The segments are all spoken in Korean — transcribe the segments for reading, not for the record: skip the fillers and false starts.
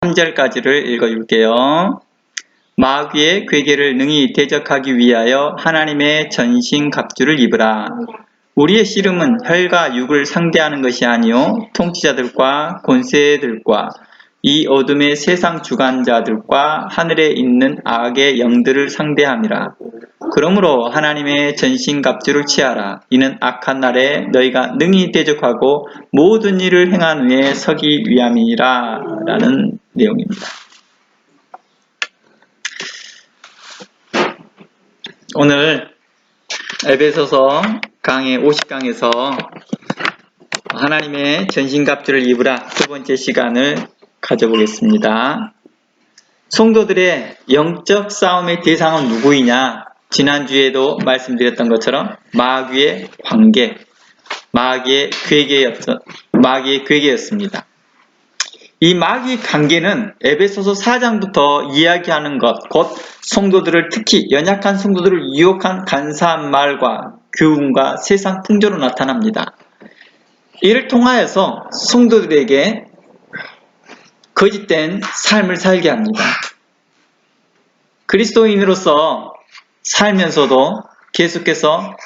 3절까지를 읽어줄게요. 마귀의 괴계를 능히 대적하기 위하여 하나님의 전신갑주를 입으라. 우리의 씨름은 혈과 육을 상대하는 것이 아니요 통치자들과 권세들과 이 어둠의 세상 주관자들과 하늘에 있는 악의 영들을 상대함이라. 그러므로 하나님의 전신갑주를 취하라. 이는 악한 날에 너희가 능히 대적하고 모든 일을 행한 후에 서기 위함이라. 라는 내용입니다. 오늘 에베소서 강의 50강에서 하나님의 전신갑주를 입으라 두 번째 시간을 가져보겠습니다. 성도들의 영적 싸움의 대상은 누구이냐? 지난주에도 말씀드렸던 것처럼 마귀의 관계, 마귀의 괴계였습니다. 이 마귀의 관계는 에베소서 4장부터 이야기하는 것, 곧 성도들을 특히 연약한 성도들을 유혹한 간사한 말과 교훈과 세상 풍조로 나타납니다. 이를 통하여서 성도들에게 거짓된 삶을 살게 합니다. 그리스도인으로서 살면서도 계속해서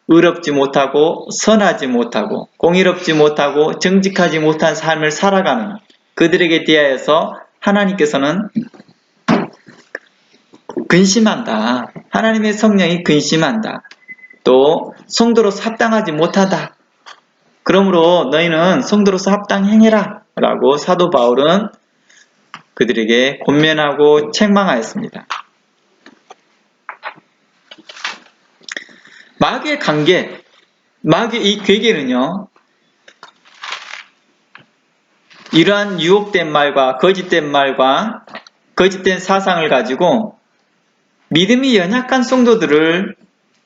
의롭지 못하고 선하지 못하고 공의롭지 못하고 정직하지 못한 삶을 살아가는 그들에게 대하여서 하나님께서는 근심한다. 하나님의 성령이 근심한다. 또 성도로서 합당하지 못하다. 그러므로 너희는 성도로서 합당행해라 라고 사도 바울은 그들에게 권면하고 책망하였습니다. 마귀의 관계, 마귀의 이 괴계는요, 이러한 유혹된 말과 거짓된 말과 거짓된 사상을 가지고 믿음이 연약한 성도들을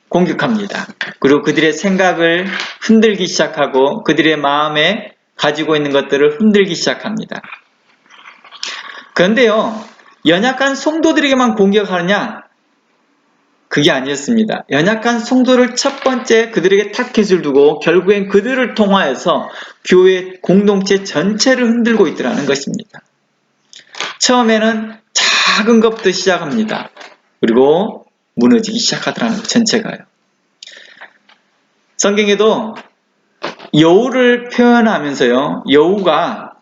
공격합니다. 그리고 그들의 생각을 흔들기 시작하고 그들의 마음에 가지고 있는 것들을 흔들기 시작합니다. 그런데요, 연약한 성도들에게만 공격하느냐? 그게 아니었습니다. 연약한 성도를 첫 번째 그들에게 타켓을 두고 결국엔 그들을 통하여서 교회 공동체 전체를 흔들고 있더라는 것입니다. 처음에는 작은 것부터 시작합니다. 그리고 무너지기 시작하더라는 것 전체가요. 성경에도 여우를 표현하면서요, 여우가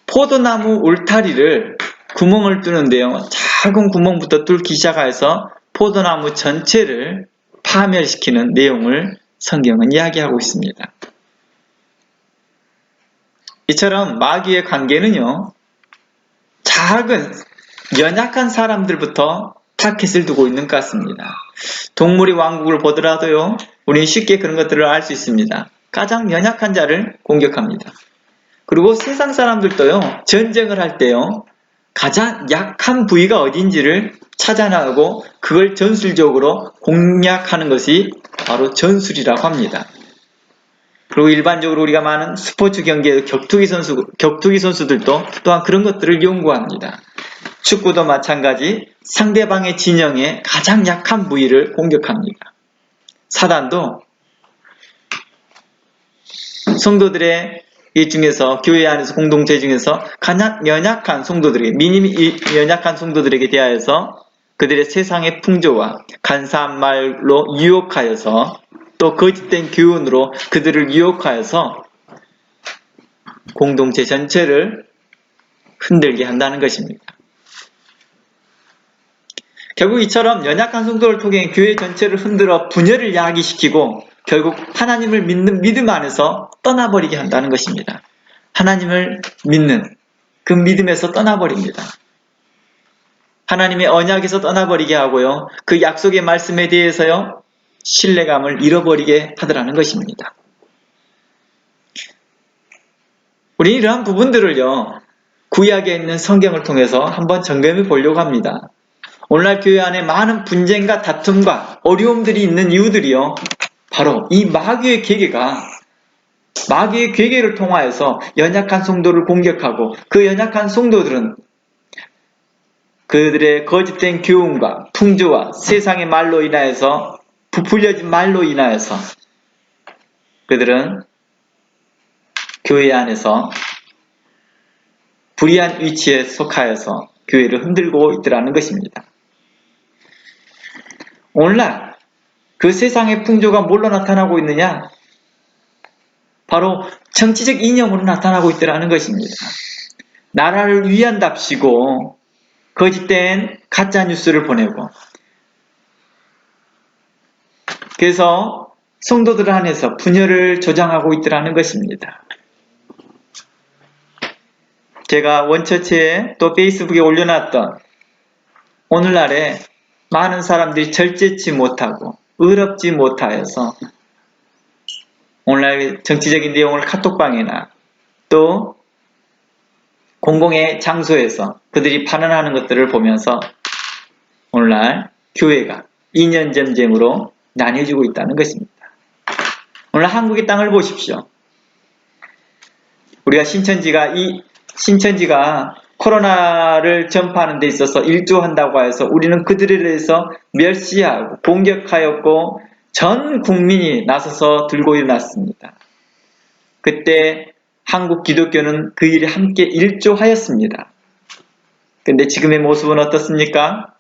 포도나무 울타리를 구멍을 뚫는데요, 작은 구멍부터 뚫기 시작해서 포도나무 전체를 파멸시키는 내용을 성경은 이야기하고 있습니다. 이처럼 마귀의 관계는요, 작은 연약한 사람들부터 타켓을 두고 있는 것 같습니다. 동물의 왕국을 보더라도요, 우리는 쉽게 그런 것들을 알 수 있습니다. 가장 연약한 자를 공격합니다. 그리고 세상 사람들도요, 전쟁을 할 때요, 가장 약한 부위가 어딘지를 찾아나가고 그걸 전술적으로 공략하는 것이 바로 전술이라고 합니다. 그리고 일반적으로 우리가 많은 스포츠 경기에서 격투기 선수들도 또한 그런 것들을 연구합니다. 축구도 마찬가지 상대방의 진영의 가장 약한 부위를 공격합니다. 사단도 성도들의 이 중에서 교회 안에서 공동체 중에서 가장 연약한 성도들에게 미님이 연약한 성도들에게 대하여서 그들의 세상의 풍조와 간사한 말로 유혹하여서 또 거짓된 교훈으로 그들을 유혹하여서 공동체 전체를 흔들게 한다는 것입니다. 결국 이처럼 연약한 성도를 통해 교회 전체를 흔들어 분열을 야기시키고 결국 하나님을 믿는 믿음 안에서 떠나버리게 한다는 것입니다. 하나님을 믿는 그 믿음에서 떠나버립니다. 하나님의 언약에서 떠나버리게 하고요. 그 약속의 말씀에 대해서요, 신뢰감을 잃어버리게 하더라는 것입니다. 우리는 이러한 부분들을요, 구약에 있는 성경을 통해서 한번 점검해 보려고 합니다. 오늘날 교회 안에 많은 분쟁과 다툼과 어려움들이 있는 이유들이요, 바로 이 마귀의 괴계를 통하여서 연약한 성도를 공격하고 그 연약한 성도들은 그들의 거짓된 교훈과 풍조와 세상의 말로 인하여서 부풀려진 말로 인하여서 그들은 교회 안에서 불의한 위치에 속하여서 교회를 흔들고 있더라는 것입니다. 오늘날 그 세상의 풍조가 뭘로 나타나고 있느냐? 바로 정치적 이념으로 나타나고 있더라는 것입니다. 나라를 위한답시고 거짓된 가짜 뉴스를 보내고, 그래서 성도들 안에서 분열을 조장하고 있더라는 것입니다. 제가 원처치에 또 페이스북에 올려놨던 오늘날에 많은 사람들이 절제치 못하고 의롭지 못하여서 오늘날 정치적인 내용을 카톡방이나 또 공공의 장소에서 그들이 발언하는 것들을 보면서 오늘날 교회가 이념전쟁으로 나뉘어지고 있다는 것입니다. 오늘 한국의 땅을 보십시오. 우리가 신천지가 코로나를 전파하는 데 있어서 일조한다고 해서 우리는 그들에 대해서 멸시하고 공격하였고 전 국민이 나서서 들고 일어났습니다. 그때 한국 기독교는 그 일에 함께 일조하였습니다. 근데 지금의 모습은 어떻습니까?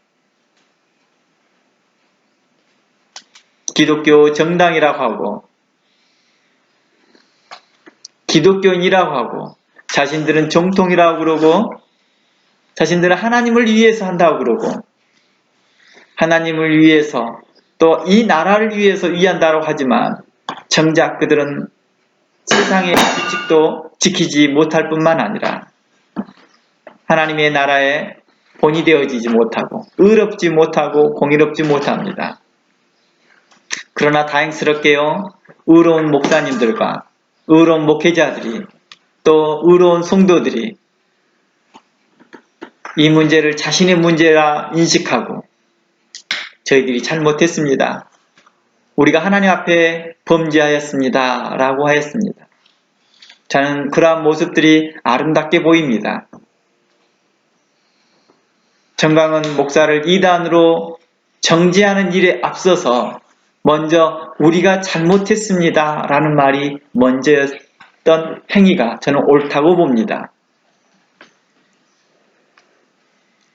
기독교 정당이라고 하고 기독교인이라고 하고 자신들은 정통이라고 그러고 자신들은 하나님을 위해서 한다고 그러고 하나님을 위해서 또 이 나라를 위해서 위한다고 하지만 정작 그들은 세상의 규칙도 지키지 못할 뿐만 아니라 하나님의 나라에 본이 되어지지 못하고 의롭지 못하고 공의롭지 못합니다. 그러나 다행스럽게요, 의로운 목사님들과 의로운 목회자들이 또 의로운 성도들이 이 문제를 자신의 문제라 인식하고 저희들이 잘못했습니다. 우리가 하나님 앞에 범죄하였습니다. 라고 하였습니다. 저는 그러한 모습들이 아름답게 보입니다. 정강은 목사를 이단으로 정죄하는 일에 앞서서 먼저 우리가 잘못했습니다. 라는 말이 먼저였던 행위가 저는 옳다고 봅니다.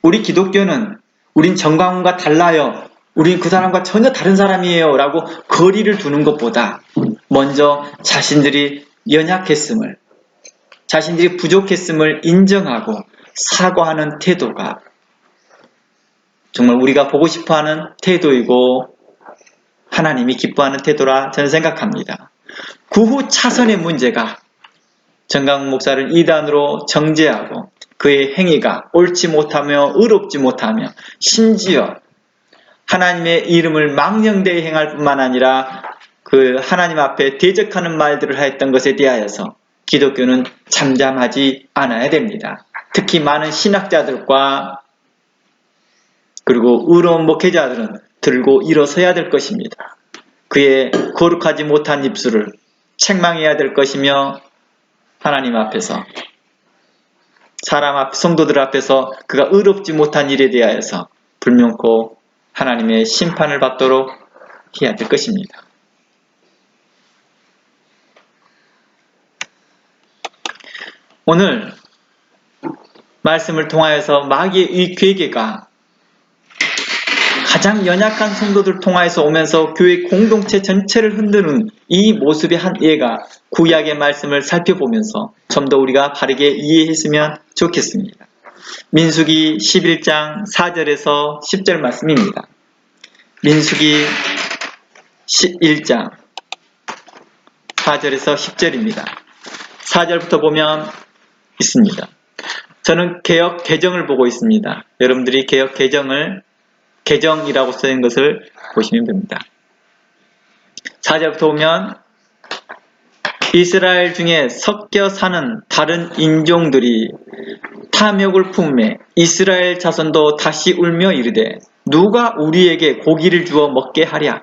우리 기독교는 우린 정강훈과 달라요. 우린 그 사람과 전혀 다른 사람이에요. 라고 거리를 두는 것보다 먼저 자신들이 연약했음을, 자신들이 부족했음을 인정하고 사과하는 태도가 정말 우리가 보고 싶어하는 태도이고 하나님이 기뻐하는 태도라 저는 생각합니다. 구후 차선의 문제가 정강훈 목사를 이단으로 정죄하고 그의 행위가 옳지 못하며 의롭지 못하며 심지어 하나님의 이름을 망령되이 행할 뿐만 아니라 그 하나님 앞에 대적하는 말들을 하였던 것에 대하여서 기독교는 잠잠하지 않아야 됩니다. 특히 많은 신학자들과 그리고 의로운 목회자들은 들고 일어서야 될 것입니다. 그의 거룩하지 못한 입술을 책망해야 될 것이며 하나님 앞에서 사람 앞 성도들 앞에서 그가 의롭지 못한 일에 대하여서 불명코 하나님의 심판을 받도록 해야 될 것입니다. 오늘 말씀을 통하여서 마귀의 이 괴계가 가장 연약한 성도들 통하여서 오면서 교회 공동체 전체를 흔드는 이 모습의 한 예가 구약의 말씀을 살펴보면서 좀 더 우리가 바르게 이해했으면 좋겠습니다. 민수기 11장 4절에서 10절 말씀입니다. 민수기 11장 4절에서 10절입니다. 4절부터 보면 있습니다. 저는 개역 개정을 보고 있습니다. 여러분들이 개역 개정이라고 쓰인 것을 보시면 됩니다. 4절부터 보면 이스라엘 중에 섞여 사는 다른 인종들이 탐욕을 품매 이스라엘 자손도 다시 울며 이르되 누가 우리에게 고기를 주어 먹게 하랴.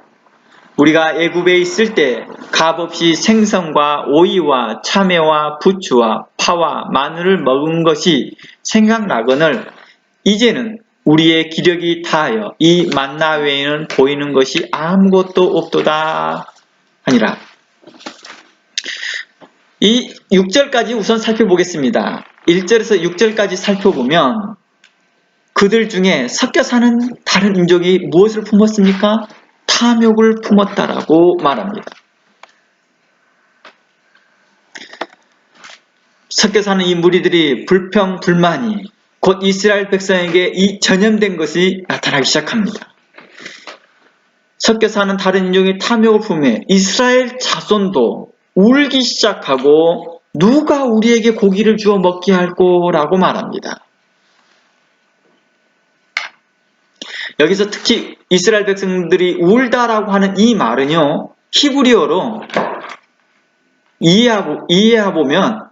우리가 애굽에 있을 때 값없이 생선과 오이와 참외와 부추와 파와 마늘을 먹은 것이 생각나거늘 이제는 우리의 기력이 다하여 이 만나 외에는 보이는 것이 아무것도 없도다 하니라. 이 6절까지 우선 살펴보겠습니다. 1절에서 6절까지 살펴보면 그들 중에 섞여 사는 다른 민족이 무엇을 품었습니까? 탐욕을 품었다라고 말합니다. 섞여 사는 이 무리들이 불평, 불만이 곧 이스라엘 백성에게 이 전염된 것이 나타나기 시작합니다. 섞여 사는 다른 인종이 탐욕을 품에 이스라엘 자손도 울기 시작하고 누가 우리에게 고기를 주어 먹게 할 거라고 말합니다. 여기서 특히 이스라엘 백성들이 울다라고 하는 이 말은요, 히브리어로 이해해보면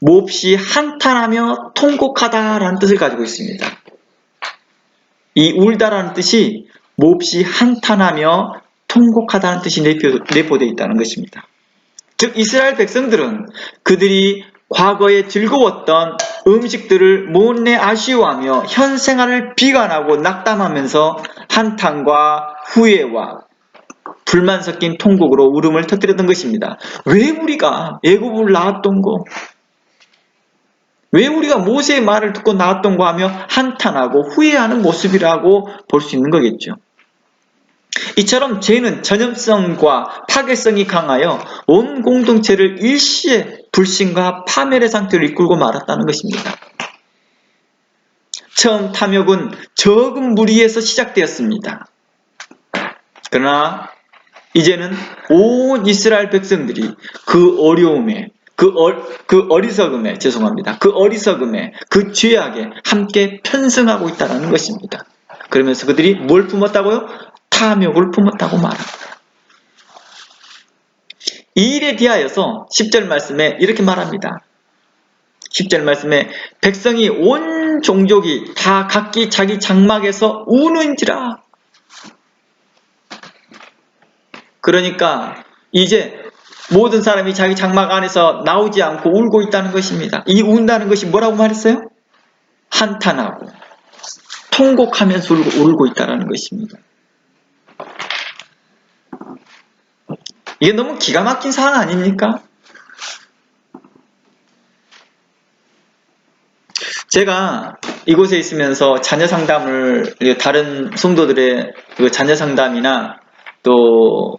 몹시 한탄하며 통곡하다라는 뜻을 가지고 있습니다. 이 울다라는 뜻이 몹시 한탄하며 통곡하다는 뜻이 내포되어 있다는 것입니다. 즉 이스라엘 백성들은 그들이 과거에 즐거웠던 음식들을 못내 아쉬워하며 현 생활을 비관하고 낙담하면서 한탄과 후회와 불만 섞인 통곡으로 울음을 터뜨렸던 것입니다. 왜 우리가 애굽을 나왔던 거? 왜 우리가 모세의 말을 듣고 나왔던 거 하며 한탄하고 후회하는 모습이라고 볼 수 있는 거겠죠. 이처럼 죄는 전염성과 파괴성이 강하여 온 공동체를 일시에 불신과 파멸의 상태로 이끌고 말았다는 것입니다. 처음 탐욕은 적은 무리에서 시작되었습니다. 그러나 이제는 온 이스라엘 백성들이 그 어려움에 그 어리석음에 그 죄악에 함께 편승하고 있다는 것입니다. 그러면서 그들이 뭘 품었다고요? 탐욕을 품었다고 말합니다. 이 일에 대하여서 10절 말씀에 이렇게 말합니다. 10절 말씀에 백성이 온 종족이 다 각기 자기 장막에서 우는지라. 그러니까 이제 모든 사람이 자기 장막 안에서 나오지 않고 울고 있다는 것입니다. 이 운다는 것이 뭐라고 말했어요? 한탄하고 통곡하면서 울고 있다는 것입니다. 이게 너무 기가 막힌 사안 아닙니까? 제가 이곳에 있으면서 자녀 상담을 다른 성도들의 자녀 상담이나 또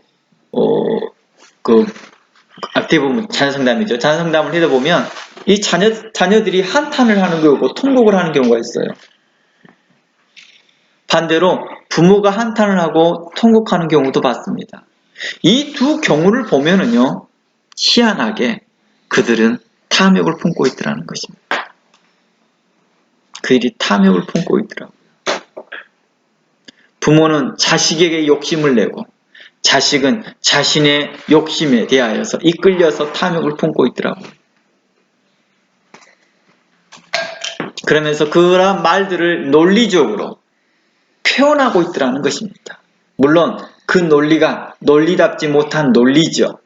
대부분 자녀 상담이죠. 자녀 상담을 하다 보면 이 자녀들이 한탄을 하는 경우고 통곡을 하는 경우가 있어요. 반대로 부모가 한탄을 하고 통곡하는 경우도 봤습니다. 이 두 경우를 보면은요, 희한하게 그들은 탐욕을 품고 있더라는 것입니다. 그들이 탐욕을 품고 있더라고요. 부모는 자식에게 욕심을 내고 자식은 자신의 욕심에 대하여서 이끌려서 탐욕을 품고 있더라고요. 그러면서 그러한 말들을 논리적으로 표현하고 있더라는 것입니다. 물론 그 논리가 논리답지 못한 논리죠.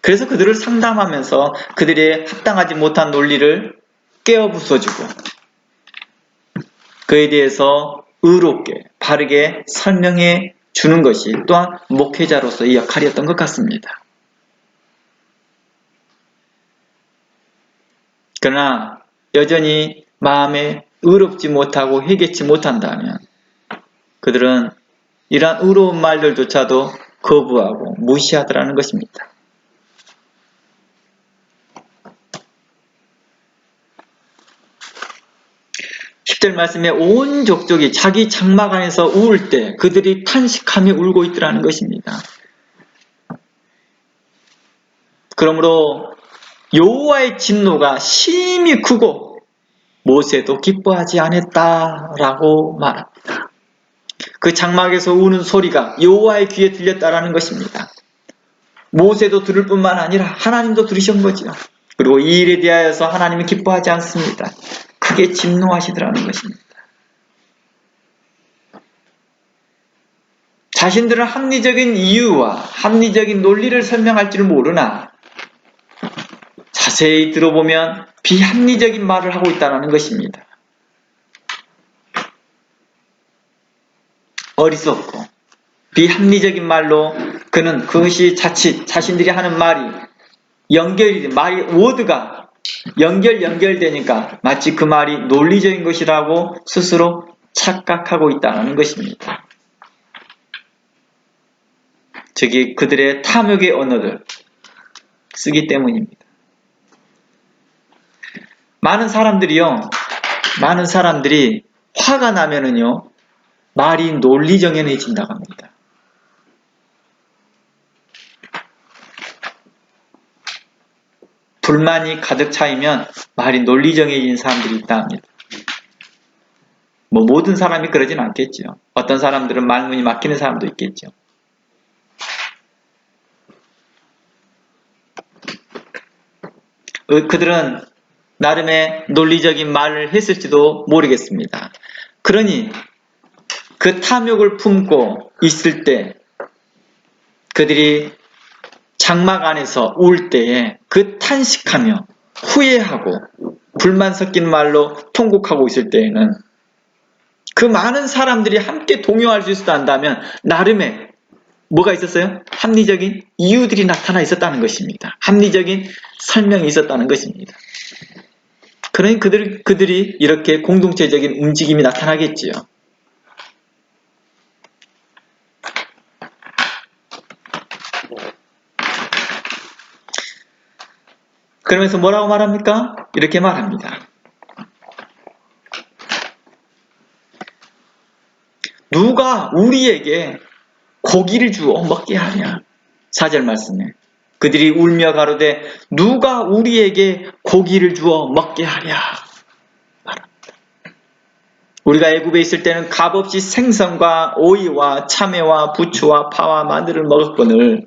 그래서 그들을 상담하면서 그들의 합당하지 못한 논리를 깨어 부숴주고 그에 대해서 의롭게 바르게 설명해 주는 것이 또한 목회자로서의 역할이었던 것 같습니다. 그러나 여전히 마음에 의롭지 못하고 회개치 못한다면 그들은 이러한 의로운 말들조차도 거부하고 무시하더라는 것입니다. 10절 말씀에 온 족족이 자기 장막 안에서 우울 때 그들이 탄식하며 울고 있더라는 것입니다. 그러므로 여호와의 진노가 심히 크고 모세도 기뻐하지 않았다라고 말합니다. 그 장막에서 우는 소리가 여호와의 귀에 들렸다라는 것입니다. 모세도 들을 뿐만 아니라 하나님도 들으신 거죠. 그리고 이 일에 대하여서 하나님은 기뻐하지 않습니다. 크게 진노하시더라는 것입니다. 자신들은 합리적인 이유와 합리적인 논리를 설명할 줄 모르나 자세히 들어보면 비합리적인 말을 하고 있다는 것입니다. 어리석고 비합리적인 말로 그는 그것이 자칫 자신들이 하는 말이 연결이 말이 워드가 연결되니까 마치 그 말이 논리적인 것이라고 스스로 착각하고 있다는 것입니다. 저기 그들의 탐욕의 언어를 쓰기 때문입니다. 많은 사람들이 화가 나면은요, 말이 논리정연해진다고 합니다. 불만이 가득 차이면 말이 논리정해진 사람들이 있다 합니다. 모든 사람이 그러진 않겠죠. 어떤 사람들은 말문이 막히는 사람도 있겠죠. 그들은 나름의 논리적인 말을 했을지도 모르겠습니다. 그러니 그 탐욕을 품고 있을 때 그들이 장막 안에서 울 때에 그 탄식하며 후회하고 불만 섞인 말로 통곡하고 있을 때에는 그 많은 사람들이 함께 동요할 수 있었다 한다면 나름의 뭐가 있었어요? 합리적인 이유들이 나타나 있었다는 것입니다. 합리적인 설명이 있었다는 것입니다. 그러니 그들이 이렇게 공동체적인 움직임이 나타나겠지요. 그러면서 뭐라고 말합니까? 이렇게 말합니다. 누가 우리에게 고기를 주어 먹게 하냐? 4절 말씀에 그들이 울며 가로되 누가 우리에게 고기를 주어 먹게 하랴? 말합니다. 우리가 애굽에 있을 때는 값없이 생선과 오이와 참외와 부추와 파와 마늘을 먹었거늘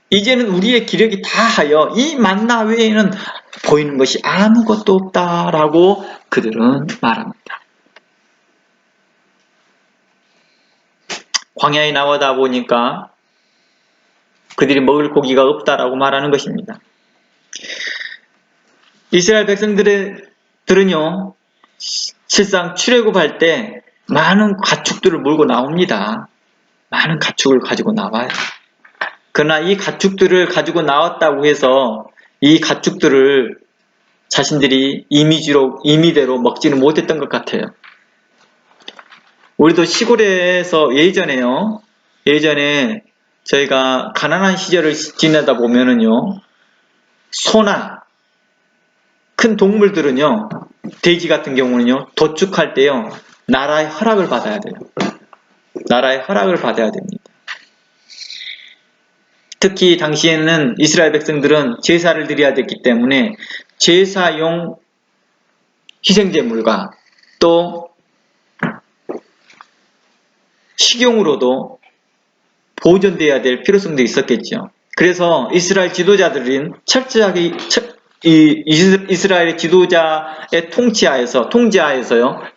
이제는 우리의 기력이 다하여 이 만나 외에는 보이는 것이 아무것도 없다라고 그들은 말합니다. 광야에 나오다 보니까 그들이 먹을 고기가 없다라고 말하는 것입니다. 이스라엘 백성들은요, 실상 출애굽할 때 많은 가축들을 몰고 나옵니다. 많은 가축을 가지고 나와요. 그러나 이 가축들을 가지고 나왔다고 해서 이 가축들을 자신들이 임의대로 먹지는 못했던 것 같아요. 우리도 시골에서 예전에 저희가 가난한 시절을 지내다 보면은요, 소나 큰 동물들은요, 돼지 같은 경우는요, 도축할 때요, 나라의 허락을 받아야 돼요. 나라의 허락을 받아야 됩니다. 특히 당시에는 이스라엘 백성들은 제사를 드려야 됐기 때문에 제사용 희생제물과 또 식용으로도 보존되어야 될 필요성도 있었겠죠. 그래서 이스라엘 지도자들은 철저하게 이스라엘의 지도자의 통치하에서요,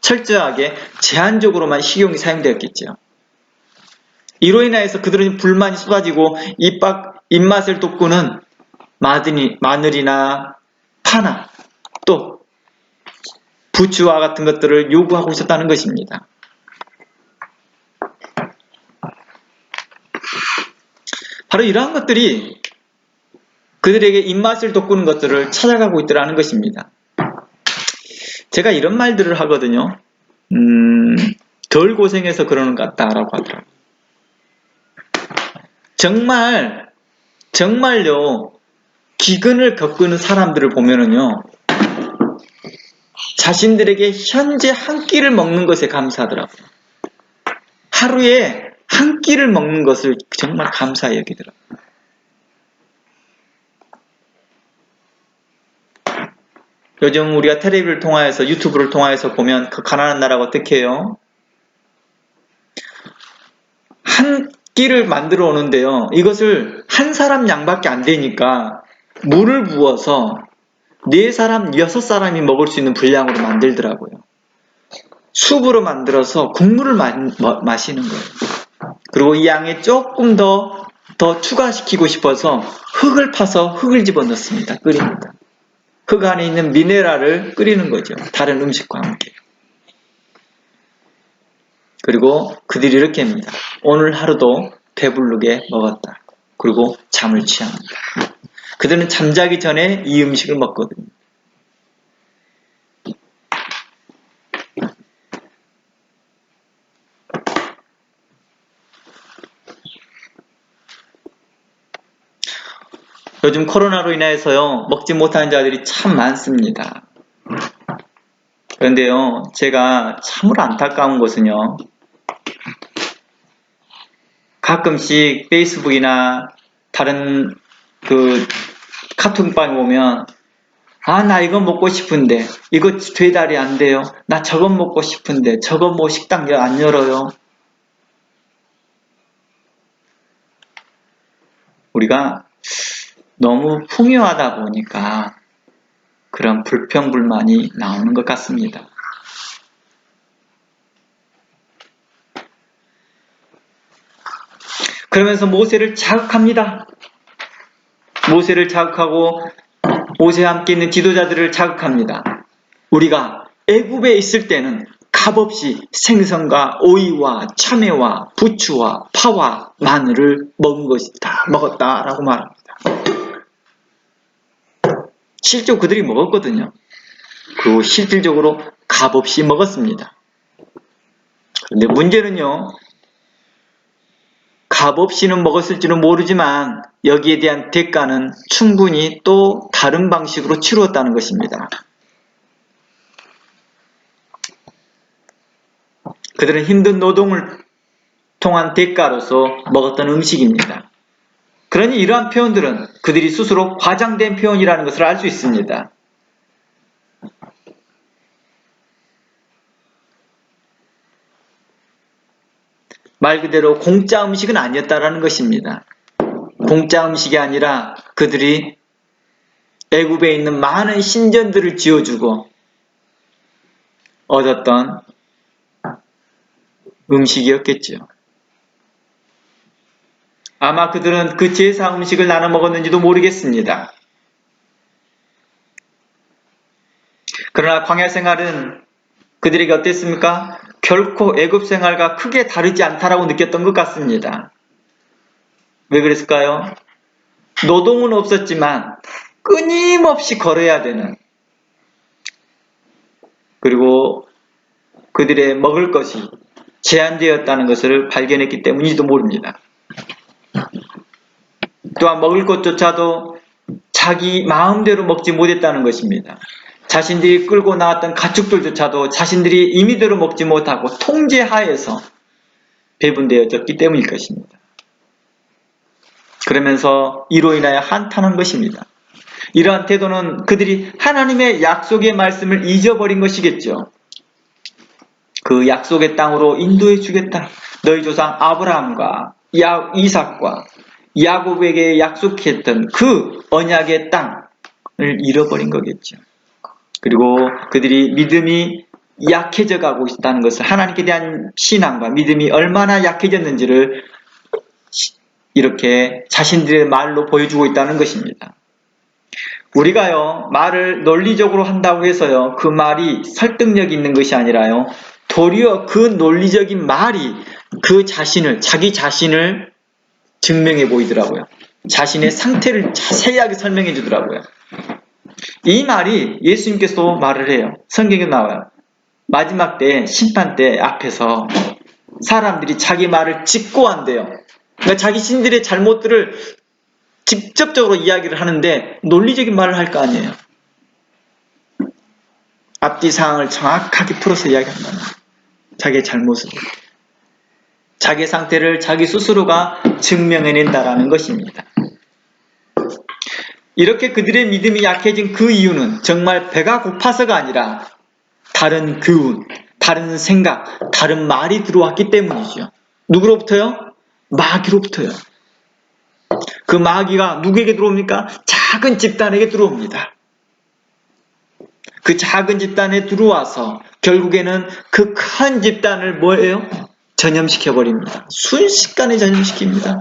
철저하게 제한적으로만 식용이 사용되었겠죠. 이로 인하여서 그들은 불만이 쏟아지고 입맛을 돋구는 마늘이나 파나 또 부추와 같은 것들을 요구하고 있었다는 것입니다. 바로 이러한 것들이 그들에게 입맛을 돋구는 것들을 찾아가고 있더라는 것입니다. 제가 이런 말들을 하거든요. 덜 고생해서 그러는 것 같다라고 하더라고요. 정말요, 기근을 겪는 사람들을 보면은요, 자신들에게 현재 한 끼를 먹는 것에 감사하더라고요. 하루에 한 끼를 먹는 것을 정말 감사히 여기더라고요. 요즘 우리가 텔레비를 통하여서, 유튜브를 통하여서 보면 그 가난한 나라가 어떻게 해요? 한 끼를 만들어 오는데요. 이것을 한 사람 양밖에 안 되니까 물을 부어서 4사람, 6사람이 먹을 수 있는 분량으로 만들더라고요. 수프로 만들어서 국물을 마시는 거예요. 그리고 이 양에 조금 더 추가시키고 싶어서 흙을 파서 흙을 집어넣습니다. 끓입니다. 흙 안에 있는 미네랄을 끓이는 거죠. 다른 음식과 함께. 그리고 그들이 이렇게 합니다. 오늘 하루도 배부르게 먹었다. 그리고 잠을 취합니다. 그들은 잠자기 전에 이 음식을 먹거든요. 요즘 코로나로 인해서요, 먹지 못하는 자들이 참 많습니다. 그런데요, 제가 참으로 안타까운 것은요, 가끔씩 페이스북이나 다른 카툰방에 보면, 아, 나 이거 먹고 싶은데, 이거 배달이 안 돼요. 나 저거 먹고 싶은데, 저거 뭐 식당 안 열어요. 우리가 너무 풍요하다 보니까 그런 불평불만이 나오는 것 같습니다. 그러면서 모세를 자극합니다. 모세를 자극하고 모세와 함께 있는 지도자들을 자극합니다. 우리가 애굽에 있을 때는 값없이 생선과 오이와 참외와 부추와 파와 마늘을 먹었다라고 말합니다. 실제로 그들이 먹었거든요. 그리고 실질적으로 값없이 먹었습니다. 그런데 문제는요, 값없이는 먹었을지는 모르지만 여기에 대한 대가는 충분히 또 다른 방식으로 치루었다는 것입니다. 그들은 힘든 노동을 통한 대가로서 먹었던 음식입니다. 그러니 이러한 표현들은 그들이 스스로 과장된 표현이라는 것을 알 수 있습니다. 말 그대로 공짜 음식은 아니었다라는 것입니다. 공짜 음식이 아니라 그들이 애굽에 있는 많은 신전들을 지어주고 얻었던 음식이었겠죠. 아마 그들은 그 제사 음식을 나눠 먹었는지도 모르겠습니다. 그러나 광야 생활은 그들에게 어땠습니까? 결코 애굽 생활과 크게 다르지 않다라고 느꼈던 것 같습니다. 왜 그랬을까요? 노동은 없었지만 끊임없이 걸어야 되는, 그리고 그들의 먹을 것이 제한되었다는 것을 발견했기 때문인지도 모릅니다. 또한 먹을 것조차도 자기 마음대로 먹지 못했다는 것입니다. 자신들이 끌고 나왔던 가축들조차도 자신들이 임의대로 먹지 못하고 통제하에서 배분되어졌기 때문일 것입니다. 그러면서 이로 인하여 한탄한 것입니다. 이러한 태도는 그들이 하나님의 약속의 말씀을 잊어버린 것이겠죠. 그 약속의 땅으로 인도해 주겠다. 너희 조상 아브라함과 이삭과 야곱에게 약속했던 그 언약의 땅을 잃어버린 거겠죠. 그리고 그들이 믿음이 약해져 가고 있다는 것을, 하나님께 대한 신앙과 믿음이 얼마나 약해졌는지를 이렇게 자신들의 말로 보여주고 있다는 것입니다. 우리가요, 말을 논리적으로 한다고 해서요, 그 말이 설득력이 있는 것이 아니라요, 도리어 그 논리적인 말이 자기 자신을 증명해 보이더라고요. 자신의 상태를 자세하게 설명해 주더라고요. 이 말이 예수님께서도 말을 해요. 성경에 나와요. 마지막 때, 심판 때 앞에서 사람들이 자기 말을 직고한대요. 그러니까 자기 신들의 잘못들을 직접적으로 이야기를 하는데 논리적인 말을 할 거 아니에요. 앞뒤 상황을 정확하게 풀어서 이야기한다는 거예요. 자기의 잘못을. 자기 상태를 자기 스스로가 증명해낸다라는 것입니다. 이렇게 그들의 믿음이 약해진 그 이유는 정말 배가 고파서가 아니라 다른 교훈, 다른 생각, 다른 말이 들어왔기 때문이죠. 누구로부터요? 마귀로부터요. 그 마귀가 누구에게 들어옵니까? 작은 집단에게 들어옵니다. 그 작은 집단에 들어와서 결국에는 그 큰 집단을 뭐예요? 전염시켜버립니다. 순식간에 전염시킵니다.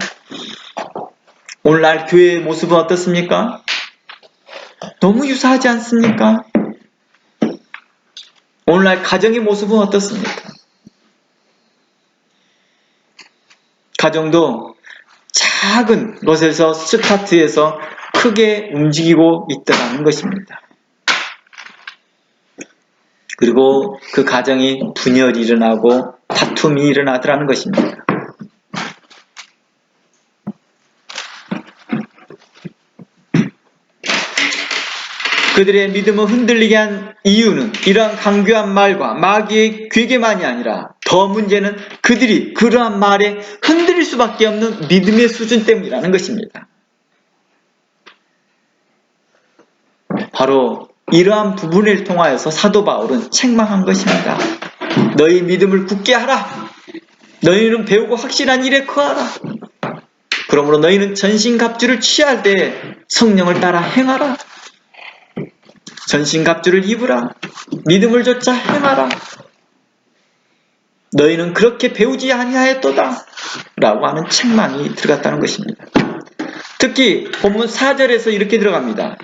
오늘날 교회의 모습은 어떻습니까? 너무 유사하지 않습니까? 오늘날 가정의 모습은 어떻습니까? 가정도 작은 것에서 스타트해서 크게 움직이고 있더라는 것입니다. 그리고 그 가정이 분열이 일어나고 다툼이 일어나더라는 것입니다. 그들의 믿음을 흔들리게 한 이유는 이러한 강교한 말과 마귀의 괴계만이 아니라 더 문제는 그들이 그러한 말에 흔들릴 수밖에 없는 믿음의 수준 때문이라는 것입니다. 바로 이러한 부분을 통하여서 사도 바울은 책망한 것입니다. 너희 믿음을 굳게 하라. 너희는 배우고 확실한 일에 거하라. 그러므로 너희는 전신갑주를 취할 때 성령을 따라 행하라. 전신갑주를 입으라. 믿음을 좇아 행하라. 너희는 그렇게 배우지 아니하였도다 라고 하는 책망이 들어갔다는 것입니다. 특히 본문 4절에서 이렇게 들어갑니다.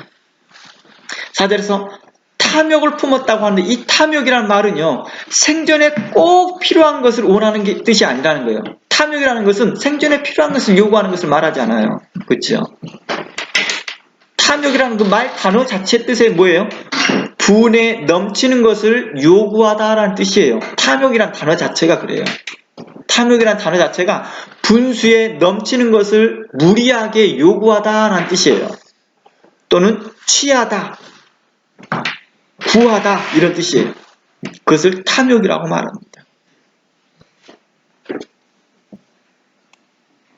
4절에서 탐욕을 품었다고 하는데 이 탐욕이라는 말은요, 생존에 꼭 필요한 것을 원하는 게 뜻이 아니라는 거예요. 탐욕이라는 것은 생존에 필요한 것을 요구하는 것을 말하지 않아요. 그렇죠? 탐욕이라는 그 말 단어 자체 뜻이 뭐예요? 분에 넘치는 것을 요구하다라는 뜻이에요. 탐욕이란 단어 자체가 그래요. 탐욕이란 단어 자체가 분수에 넘치는 것을 무리하게 요구하다라는 뜻이에요. 또는 취하다, 구하다 이런 뜻이에요. 그것을 탐욕이라고 말합니다.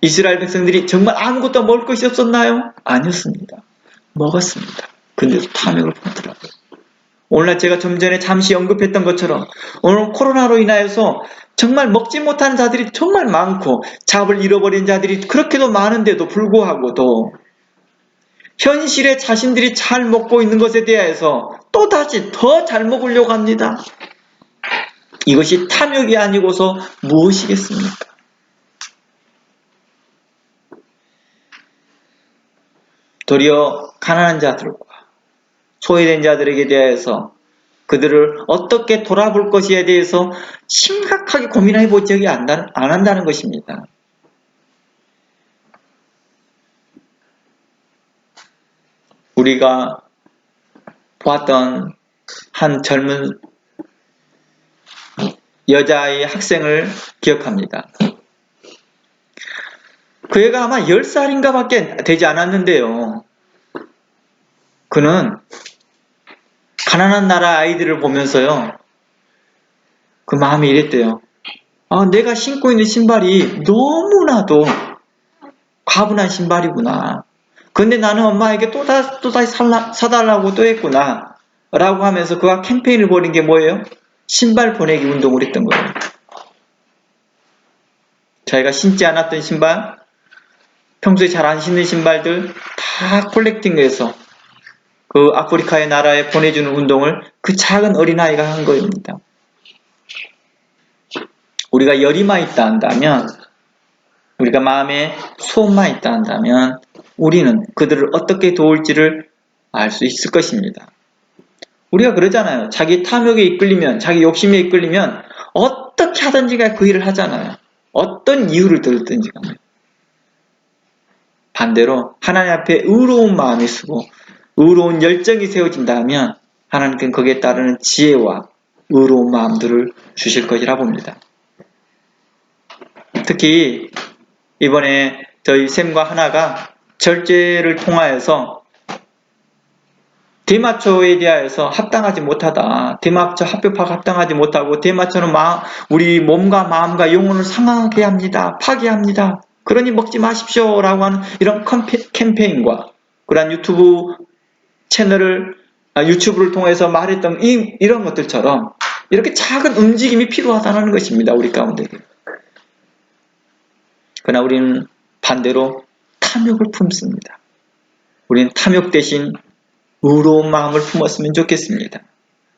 이스라엘 백성들이 정말 아무것도 먹을 것이 없었나요? 아니었습니다. 먹었습니다. 근데도 탐욕을 품더라고요. 오늘날 제가 좀 전에 잠시 언급했던 것처럼 오늘 코로나로 인하여서 정말 먹지 못하는 자들이 정말 많고 잡을 잃어버린 자들이 그렇게도 많은데도 불구하고도 현실에 자신들이 잘 먹고 있는 것에 대해서 또다시 더 잘 먹으려고 합니다. 이것이 탐욕이 아니고서 무엇이겠습니까? 도리어 가난한 자들과 소외된 자들에게 대해서 그들을 어떻게 돌아볼 것에 대해서 심각하게 고민해 본 적이 안 한다는 것입니다. 우리가 보았던 한 젊은 여자의 학생을 기억합니다. 그 애가 아마 10살인가 밖에 되지 않았는데요. 그는 가난한 나라 아이들을 보면서요, 그 마음이 이랬대요. 내가 신고 있는 신발이 너무나도 과분한 신발이구나. 근데 나는 엄마에게 또다시 사달라고 또 했구나. 라고 하면서 그가 캠페인을 벌인 게 뭐예요? 신발 보내기 운동을 했던 거예요. 자기가 신지 않았던 신발, 평소에 잘 안 신는 신발들 다 콜렉팅해서 그 아프리카의 나라에 보내주는 운동을 그 작은 어린아이가 한 거입니다. 우리가 열이만 있다 한다면, 우리가 마음에 소원만 있다 한다면 우리는 그들을 어떻게 도울지를 알 수 있을 것입니다. 우리가 그러잖아요. 자기 탐욕에 이끌리면, 자기 욕심에 이끌리면 어떻게 하든지 그 일을 하잖아요. 어떤 이유를 들든지 간에. 반대로 하나님 앞에 의로운 마음이 쓰고 의로운 열정이 세워진다면 하나님께는 거기에 따르는 지혜와 의로운 마음들을 주실 것이라 봅니다. 특히 이번에 저희 샘과 하나가 절제를 통하여서 대마초에 대하여서 합당하지 못하다. 대마초 합법화가 합당하지 못하고 대마초는 우리 몸과 마음과 영혼을 상하게 합니다. 파괴합니다. 그러니 먹지 마십시오 라고 하는 이런 캠페인과 그러한 유튜브를 통해서 말했던 이런 것들처럼 이렇게 작은 움직임이 필요하다는 것입니다. 우리 가운데. 그러나 우리는 반대로 탐욕을 품습니다. 우리는 탐욕 대신 의로운 마음을 품었으면 좋겠습니다.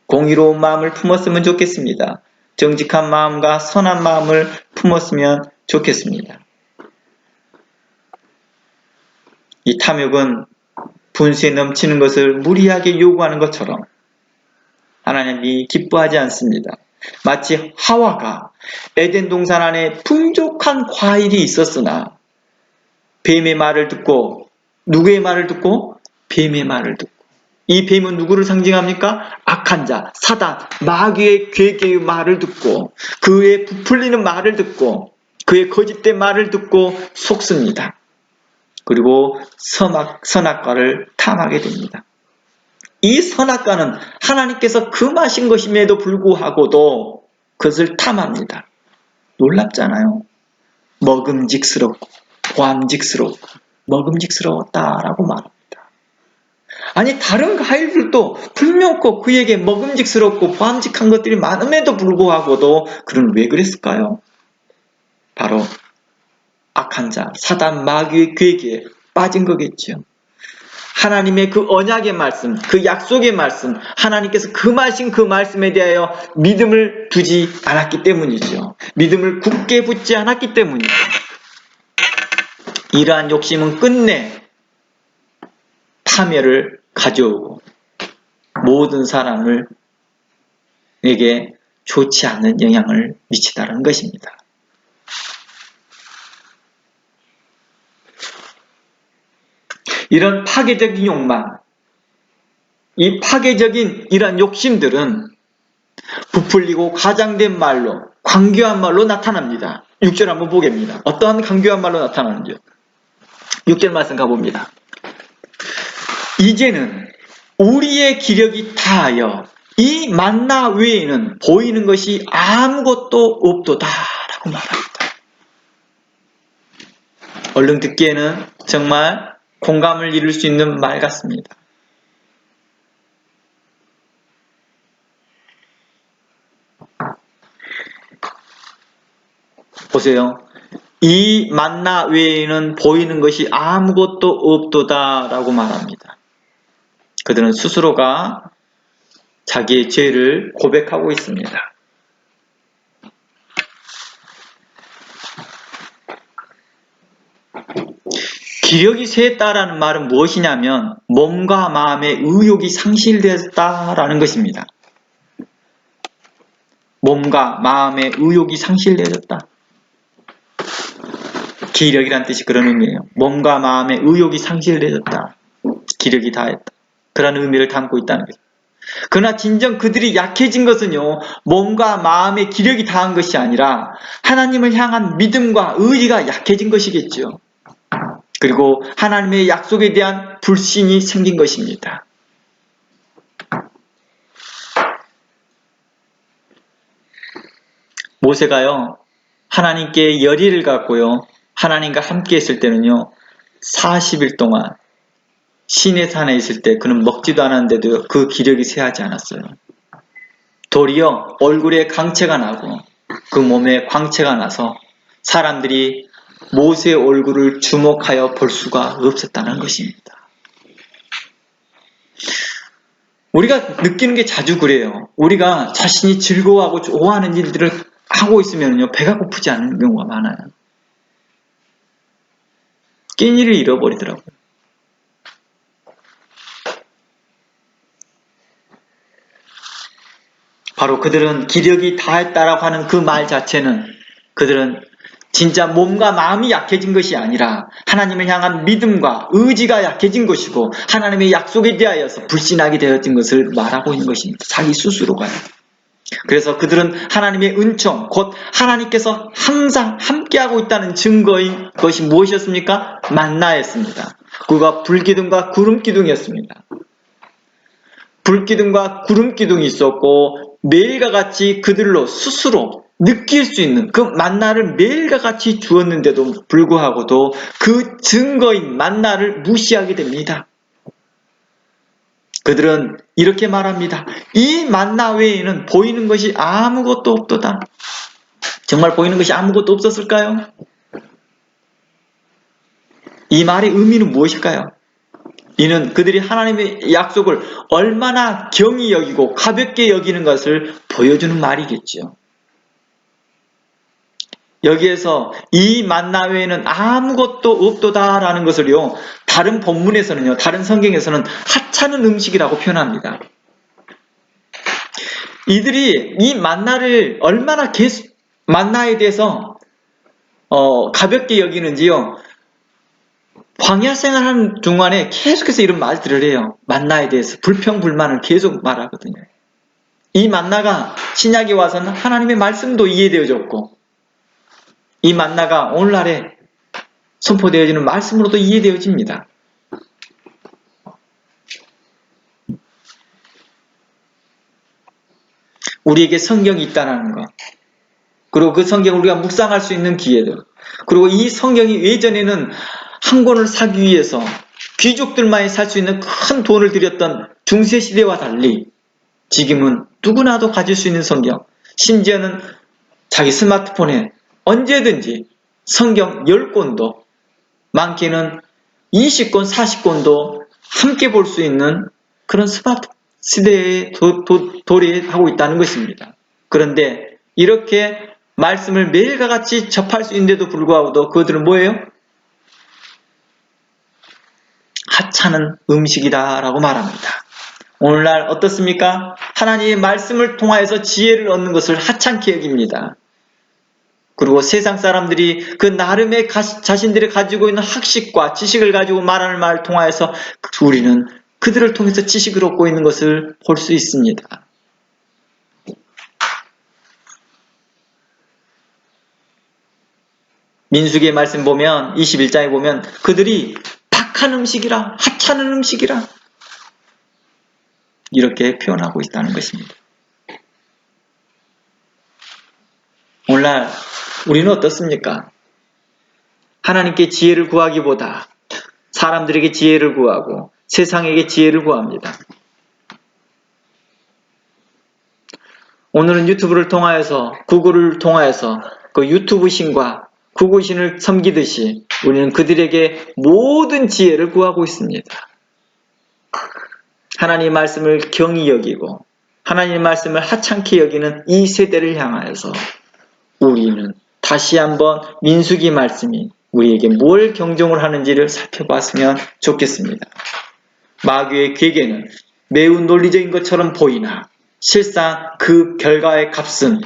공의로운 마음을 품었으면 좋겠습니다. 정직한 마음과 선한 마음을 품었으면 좋겠습니다. 이 탐욕은 분수에 넘치는 것을 무리하게 요구하는 것처럼 하나님이 기뻐하지 않습니다. 마치 하와가 에덴 동산 안에 풍족한 과일이 있었으나 뱀의 말을 듣고 누구의 말을 듣고? 뱀의 말을 듣고. 이 뱀은 누구를 상징합니까? 악한 자, 사단, 마귀의 괴계의 말을 듣고 그의 부풀리는 말을 듣고 그의 거짓된 말을 듣고 속습니다. 그리고 선악과를 탐하게 됩니다. 이 선악과는 하나님께서 금하신 것임에도 불구하고도 그것을 탐합니다. 놀랍잖아요. 먹음직스럽고 보암직스럽고 먹음직스러웠다라고 말합니다. 아니 다른 과일들도 분명코 그에게 먹음직스럽고 보암직한 것들이 많음에도 불구하고도 그는 왜 그랬을까요? 바로 악한 자, 사단 마귀의 괴기에 빠진 거겠죠. 하나님의 그 언약의 말씀, 그 약속의 말씀, 하나님께서 금하신 그 말씀에 대하여 믿음을 두지 않았기 때문이죠. 믿음을 굳게 붙지 않았기 때문이죠. 이러한 욕심은 끝내 파멸을 가져오고 모든 사람에게 좋지 않은 영향을 미치다는 것입니다. 이런 파괴적인 욕망, 이 파괴적인 이런 욕심들은 부풀리고 과장된 말로, 광교한 말로 나타납니다. 6절 한번 보겠습니다. 어떠한 광교한 말로 나타나는지요? 6절 말씀 가봅니다. 이제는 우리의 기력이 다하여 이 만나 외에는 보이는 것이 아무것도 없도다 라고 말합니다. 얼른 듣기에는 정말 공감을 이룰 수 있는 말 같습니다. 보세요. 이 만나 외에는 보이는 것이 아무것도 없도다 라고 말합니다. 그들은 스스로가 자기의 죄를 고백하고 있습니다. 기력이 쇠했다라는 말은 무엇이냐면 몸과 마음의 의욕이 상실되었다라는 것입니다. 몸과 마음의 의욕이 상실되었다. 기력이란 뜻이 그런 의미예요. 몸과 마음의 의욕이 상실되었다. 기력이 다했다. 그런 의미를 담고 있다는 거죠. 그러나 진정 그들이 약해진 것은요, 몸과 마음의 기력이 다한 것이 아니라 하나님을 향한 믿음과 의리가 약해진 것이겠죠. 그리고 하나님의 약속에 대한 불신이 생긴 것입니다. 모세가요, 하나님께 열의를 갖고요, 하나님과 함께 했을 때는요, 40일 동안 시내 산에 있을 때 그는 먹지도 않았는데도 그 기력이 쇠하지 않았어요. 도리어 얼굴에 광채가 나고 그 몸에 광채가 나서 사람들이 모세의 얼굴을 주목하여 볼 수가 없었다는 것입니다. 우리가 느끼는 게 자주 그래요. 우리가 자신이 즐거워하고 좋아하는 일들을 하고 있으면요, 배가 고프지 않는 경우가 많아요. 끼니를 잃어버리더라고요. 바로 그들은 기력이 다했다라고 하는 그 말 자체는 그들은 진짜 몸과 마음이 약해진 것이 아니라 하나님을 향한 믿음과 의지가 약해진 것이고 하나님의 약속에 대하여서 불신하게 되어진 것을 말하고 있는 것입니다. 자기 스스로가요. 그래서 그들은 하나님의 은총, 곧 하나님께서 항상 함께하고 있다는 증거인 것이 무엇이었습니까? 만나였습니다. 그가 불기둥과 구름기둥이었습니다. 불기둥과 구름기둥이 있었고 매일과 같이 그들로 스스로 느낄 수 있는 그 만나를 매일과 같이 주었는데도 불구하고도 그 증거인 만나를 무시하게 됩니다. 그들은 이렇게 말합니다. 이 만나 외에는 보이는 것이 아무것도 없도다. 정말 보이는 것이 아무것도 없었을까요? 이 말의 의미는 무엇일까요? 이는 그들이 하나님의 약속을 얼마나 경히 여기고 가볍게 여기는 것을 보여주는 말이겠죠. 여기에서 이 만나 외에는 아무것도 없도다라는 것을요, 다른 본문에서는요, 다른 성경에서는 하찮은 음식이라고 표현합니다. 이들이 이 만나를 얼마나 만나에 대해서 가볍게 여기는지요, 광야 생활하는 중간에 계속해서 이런 말들을 해요. 만나에 대해서 불평불만을 계속 말하거든요. 이 만나가 신약에 와서는 하나님의 말씀도 이해되어졌고, 이 만나가 오늘날에 선포되어지는 말씀으로도 이해되어집니다. 우리에게 성경이 있다는 것, 그리고 그 성경을 우리가 묵상할 수 있는 기회들, 그리고 이 성경이 예전에는 한 권을 사기 위해서 귀족들만이 살 수 있는 큰 돈을 들였던 중세시대와 달리 지금은 누구나도 가질 수 있는 성경, 심지어는 자기 스마트폰에 언제든지 성경 10권도, 많게는 20권, 40권도 함께 볼 수 있는 그런 스마트 시대에 도래하고 있다는 것입니다. 그런데 이렇게 말씀을 매일과 같이 접할 수 있는데도 불구하고도 그들은 뭐예요? 하찮은 음식이다라고 말합니다. 오늘날 어떻습니까? 하나님의 말씀을 통하여서 지혜를 얻는 것을 하찮게 여깁니다. 그리고 세상 사람들이 그 나름의 자신들이 가지고 있는 학식과 지식을 가지고 말하는 말을 통하여서 우리는 그들을 통해서 지식을 얻고 있는 것을 볼 수 있습니다. 민수기의 말씀 보면 21장에 보면 그들이 박한 음식이라, 하찮은 음식이라 이렇게 표현하고 있다는 것입니다. 오늘날 우리는 어떻습니까? 하나님께 지혜를 구하기보다 사람들에게 지혜를 구하고 세상에게 지혜를 구합니다. 오늘은 유튜브를 통하여서, 구글을 통하여서 그 유튜브 신과 구글 신을 섬기듯이 우리는 그들에게 모든 지혜를 구하고 있습니다. 하나님의 말씀을 경히 여기고 하나님의 말씀을 하찮게 여기는 이 세대를 향하여서 우리는 다시 한번 민수기 말씀이 우리에게 뭘 경종을 하는지를 살펴봤으면 좋겠습니다. 마귀의 괴계는 매우 논리적인 것처럼 보이나 실상 그 결과의 값은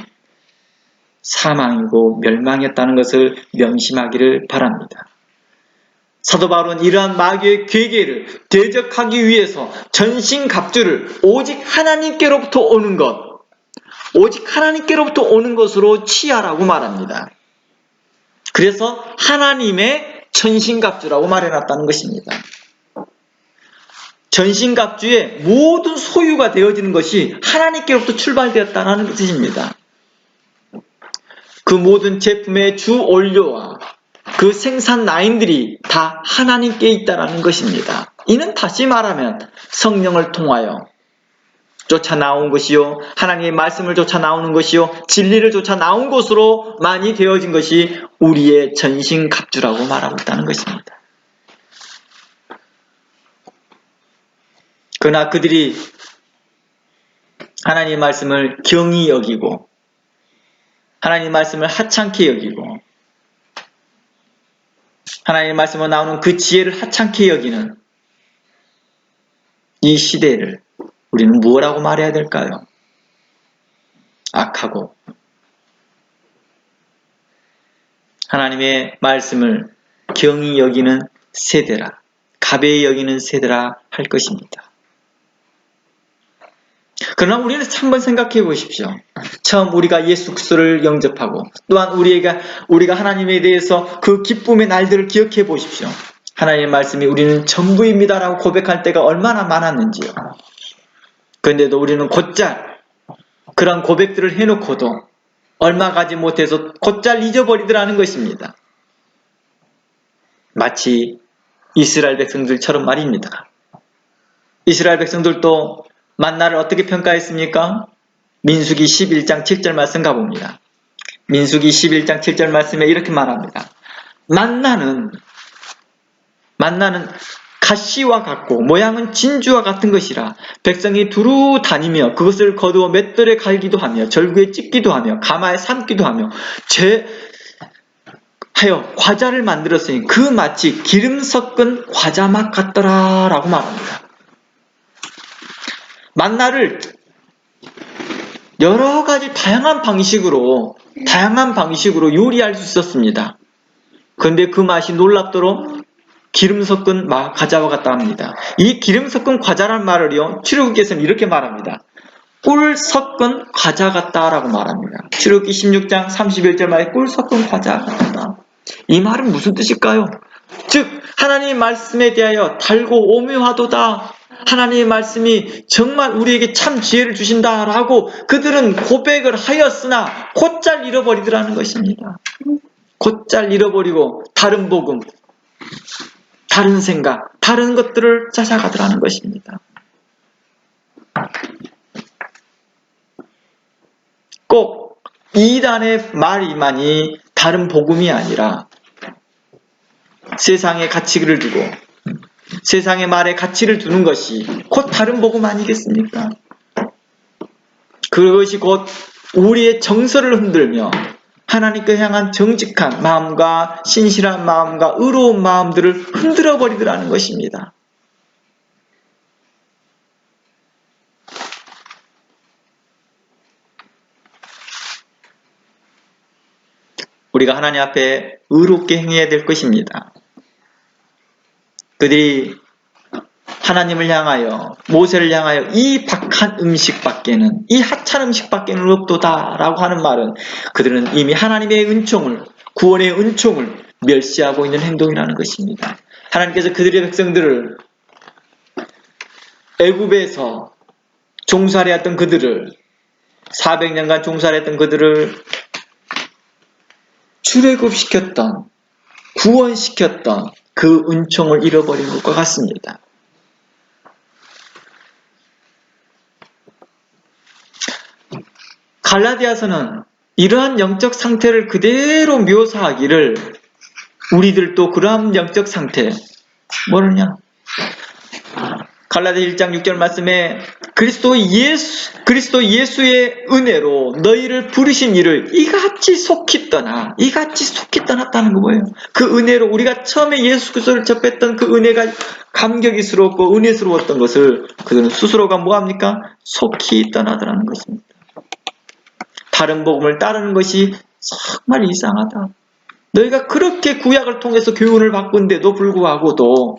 사망이고 멸망이었다는 것을 명심하기를 바랍니다. 사도 바울은 이러한 마귀의 괴계를 대적하기 위해서 전신갑주를 오직 하나님께로부터 오는 것, 오직 하나님께로부터 오는 것으로 취하라고 말합니다. 그래서 하나님의 전신갑주라고 말해놨다는 것입니다. 전신갑주의 모든 소유가 되어지는 것이 하나님께로부터 출발되었다는 뜻입니다. 그 모든 제품의 주 원료와 그 생산 라인들이 다 하나님께 있다는 것입니다. 이는 다시 말하면 성령을 통하여 쫓아 나온 것이요, 하나님의 말씀을 쫓아 나오는 것이요, 진리를 쫓아 나온 것으로 많이 되어진 것이 우리의 전신갑주라고 말하고 있다는 것입니다. 그러나 그들이 하나님의 말씀을 경히 여기고 하나님의 말씀을 하찮게 여기고 하나님의 말씀으로 나오는 그 지혜를 하찮게 여기는 이 시대를 우리는 무엇라고 말해야 될까요? 악하고 하나님의 말씀을 경히 여기는 세대라, 가벼이 여기는 세대라 할 것입니다. 그러나 우리는 한번 생각해 보십시오. 처음 우리가 예수 그리스도를 영접하고 또한 우리가 하나님에 대해서 그 기쁨의 날들을 기억해 보십시오. 하나님의 말씀이 우리는 전부입니다라고 고백할 때가 얼마나 많았는지요. 그런데도 우리는 곧잘 그런 고백들을 해놓고도 얼마 가지 못해서 곧잘 잊어버리더라는 것입니다. 마치 이스라엘 백성들처럼 말입니다. 이스라엘 백성들도 만나를 어떻게 평가했습니까? 민수기 11장 7절 말씀 가봅니다. 민수기 11장 7절 말씀에 이렇게 말합니다. 만나는 가시와 같고 모양은 진주와 같은 것이라 백성이 두루 다니며 그것을 거두어 맷돌에 갈기도 하며 절구에 찢기도 하며 가마에 삶기도 하며 하여 과자를 만들었으니 그 마치 기름 섞은 과자맛 같더라 라고 말합니다. 만나를 여러 가지 다양한 방식으로 요리할 수 있었습니다. 그런데 그 맛이 놀랍도록 기름 섞은 과자와 같다 합니다. 이 기름 섞은 과자란 말을요, 출애굽기에서는 이렇게 말합니다. 꿀 섞은 과자 같다라고 말합니다. 출애굽기 16장 31절 말에 꿀 섞은 과자 같다. 이 말은 무슨 뜻일까요? 즉 하나님의 말씀에 대하여 달고 오묘하도다. 하나님의 말씀이 정말 우리에게 참 지혜를 주신다라고 그들은 고백을 하였으나 곧잘 잃어버리더라는 것입니다. 곧잘 잃어버리고 다른 복음, 다른 생각, 다른 것들을 찾아가더라는 것입니다. 꼭 이단의 말이만이 다른 복음이 아니라 세상의 가치를 두고 세상의 말에 가치를 두는 것이 곧 다른 복음 아니겠습니까? 그것이 곧 우리의 정서를 흔들며 하나님께 향한 정직한 마음과 신실한 마음과 의로운 마음들을 흔들어 버리더라는 것입니다. 우리가 하나님 앞에 의롭게 행해야 될 것입니다. 그들이 하나님을 향하여 모세를 향하여 이 박한 음식밖에는 이 하찮은 음식밖에는 없도다라고 하는 말은 그들은 이미 하나님의 은총을 구원의 은총을 멸시하고 있는 행동이라는 것입니다. 하나님께서 그들의 백성들을 애굽에서 종살이했던 그들을 400년간 종살이했던 그들을 출애굽시켰던 구원시켰던 그 은총을 잃어버린 것과 같습니다. 갈라디아서는 이러한 영적 상태를 그대로 묘사하기를 우리들도 그러한 영적 상태 뭐느냐? 갈라디아 1장 6절 말씀에 그리스도 예수의 은혜로 너희를 부르신 이를 이같이 속히 떠났다는 거예요. 그 은혜로 우리가 처음에 예수 그리스도를 접했던 그 은혜가 감격스럽고 은혜스러웠던 것을 그들은 스스로가 뭐합니까? 속히 떠나더라는 것입니다. 다른 복음을 따르는 것이 정말 이상하다. 너희가 그렇게 구약을 통해서 교훈을 바꾼데도 불구하고도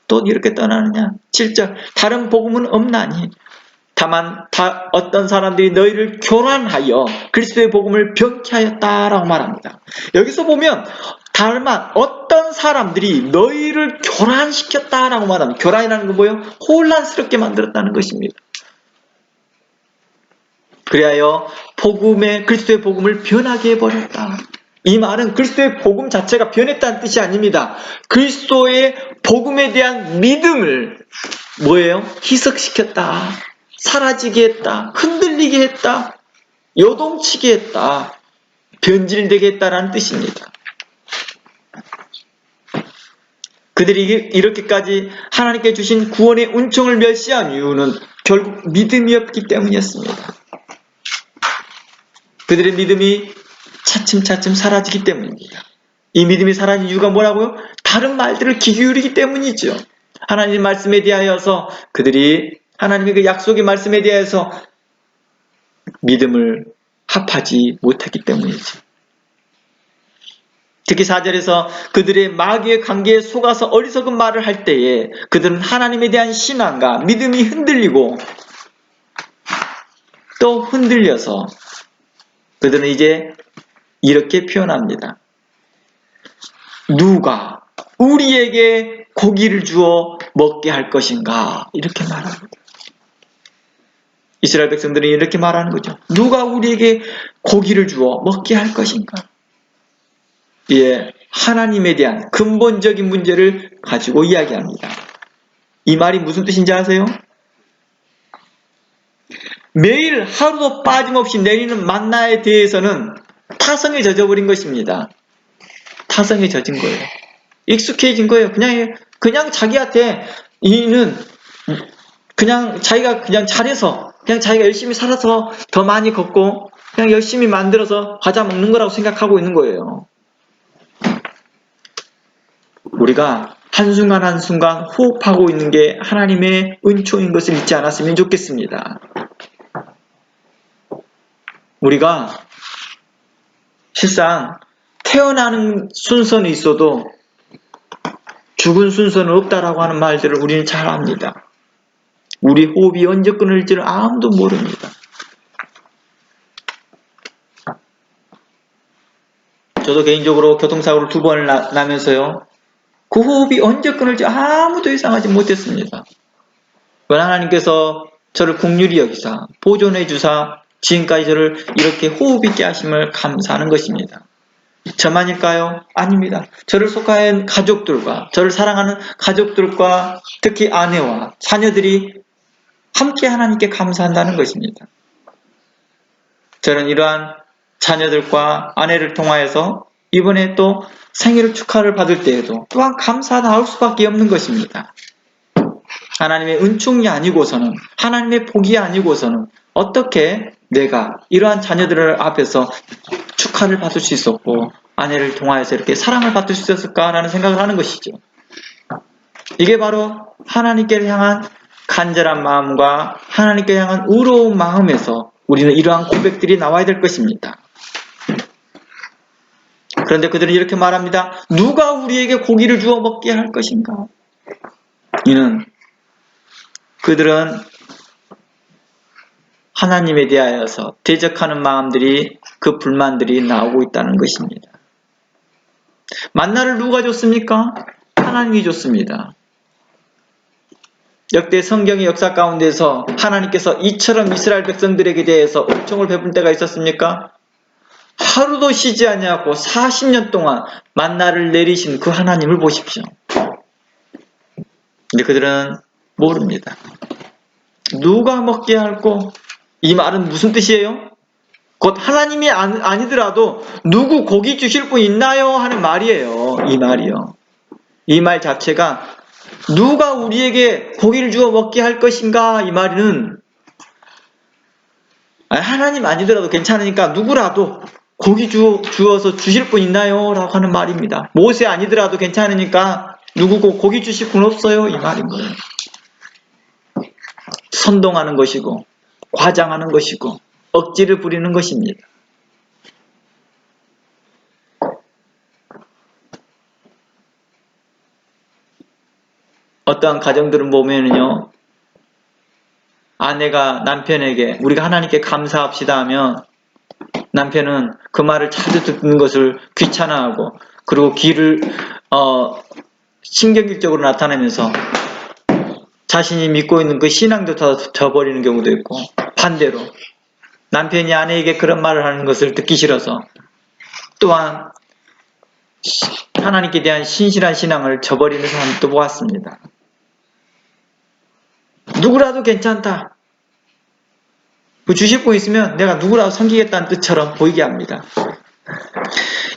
또 이렇게 떠나느냐? 7절 다른 복음은 없나니 다만 어떤 사람들이 너희를 교란하여 그리스도의 복음을 병케하였다라고 말합니다. 여기서 보면 다만 어떤 사람들이 너희를 교란시켰다라고 말합니다. 교란이라는 건 뭐예요? 혼란스럽게 만들었다는 것입니다. 그리하여 그리스도의 복음을 변하게 해버렸다. 이 말은 그리스도의 복음 자체가 변했다는 뜻이 아닙니다. 그리스도의 복음에 대한 믿음을 뭐예요? 희석시켰다. 사라지게 했다. 흔들리게 했다. 요동치게 했다. 변질되게 했다라는 뜻입니다. 그들이 이렇게까지 하나님께 주신 구원의 은총을 멸시한 이유는 결국 믿음이 없기 때문이었습니다. 그들의 믿음이 차츰차츰 사라지기 때문입니다. 이 믿음이 사라진 이유가 뭐라고요? 다른 말들을 귀 기울이기 때문이죠. 하나님 말씀에 대하여서 그들이 하나님의 그 약속의 말씀에 대해서 믿음을 합하지 못했기 때문이죠. 특히 4절에서 그들의 마귀의 관계에 속아서 어리석은 말을 할 때에 그들은 하나님에 대한 신앙과 믿음이 흔들리고 또 흔들려서 그들은 이제 이렇게 표현합니다. 누가 우리에게 고기를 주어 먹게 할 것인가? 이렇게 말합니다. 이스라엘 백성들은 이렇게 말하는 거죠. 누가 우리에게 고기를 주어 먹게 할 것인가? 예, 하나님에 대한 근본적인 문제를 가지고 이야기합니다. 이 말이 무슨 뜻인지 아세요? 매일 하루도 빠짐없이 내리는 만나에 대해서는 타성에 젖어버린 것입니다. 타성에 젖은 거예요. 익숙해진 거예요. 그냥 자기한테 그냥 자기가 그냥 잘해서 그냥 자기가 열심히 살아서 더 많이 걷고 그냥 열심히 만들어서 과자 먹는 거라고 생각하고 있는 거예요. 우리가 한순간 한순간 호흡하고 있는 게 하나님의 은총인 것을 잊지 않았으면 좋겠습니다. 우리가 실상 태어나는 순서는 있어도 죽은 순서는 없다라고 하는 말들을 우리는 잘 압니다. 우리 호흡이 언제 끊을지를 아무도 모릅니다. 저도 개인적으로 교통사고를 2번을 나면서요. 그 호흡이 언제 끊을지 아무도 예상하지 못했습니다. 그러나 하나님께서 저를 긍휼히 여기사 보존해 주사 지금까지 저를 이렇게 호흡 있게 하심을 감사하는 것입니다. 저만일까요? 아닙니다. 저를 속한 가족들과 저를 사랑하는 가족들과 특히 아내와 자녀들이 함께 하나님께 감사한다는 것입니다. 저는 이러한 자녀들과 아내를 통하여서 이번에 또 생일을 축하를 받을 때에도 또한 감사가 나올 수밖에 없는 것입니다. 하나님의 은총이 아니고서는, 하나님의 복이 아니고서는 어떻게 내가 이러한 자녀들을 앞에서 축하를 받을 수 있었고 아내를 통하여서 이렇게 사랑을 받을 수 있었을까라는 생각을 하는 것이죠. 이게 바로 하나님께 향한 간절한 마음과 하나님께 향한 의로운 마음에서 우리는 이러한 고백들이 나와야 될 것입니다. 그런데 그들은 이렇게 말합니다. 누가 우리에게 고기를 주어 먹게 할 것인가? 이는 그들은 하나님에 대하여서 대적하는 마음들이, 그 불만들이 나오고 있다는 것입니다. 만나를 누가 줬습니까? 하나님이 줬습니다. 역대 성경의 역사 가운데서 하나님께서 이처럼 이스라엘 백성들에게 대해서 은총을 베풀 때가 있었습니까? 하루도 쉬지 아니하고 40년 동안 만나를 내리신 그 하나님을 보십시오. 근데 그들은 모릅니다. 누가 먹게 할꼬? 이 말은 무슨 뜻이에요? 곧 하나님이 아니더라도 누구 고기 주실 분 있나요? 하는 말이에요. 이 말이요. 이 말 자체가 누가 우리에게 고기를 주어 먹게 할 것인가? 이 말은 하나님 아니더라도 괜찮으니까 누구라도 고기 주어서 주실 분 있나요? 라고 하는 말입니다. 모세 아니더라도 괜찮으니까 누구고 고기 주실 분 없어요? 이 말인 거예요. 선동하는 것이고 과장하는 것이고 억지를 부리는 것입니다. 어떠한 가정들은 보면은요, 아내가 남편에게 우리가 하나님께 감사합시다 하면 남편은 그 말을 자주 듣는 것을 귀찮아하고 그리고 귀를 신경질적으로 나타내면서 자신이 믿고 있는 그 신앙도 다 저버리는 경우도 있고, 반대로 남편이 아내에게 그런 말을 하는 것을 듣기 싫어서 또한 하나님께 대한 신실한 신앙을 저버리는 사람도 보았습니다. 누구라도 괜찮다. 그 주실 분 있으면 내가 누구라도 섬기겠다는 뜻처럼 보이게 합니다.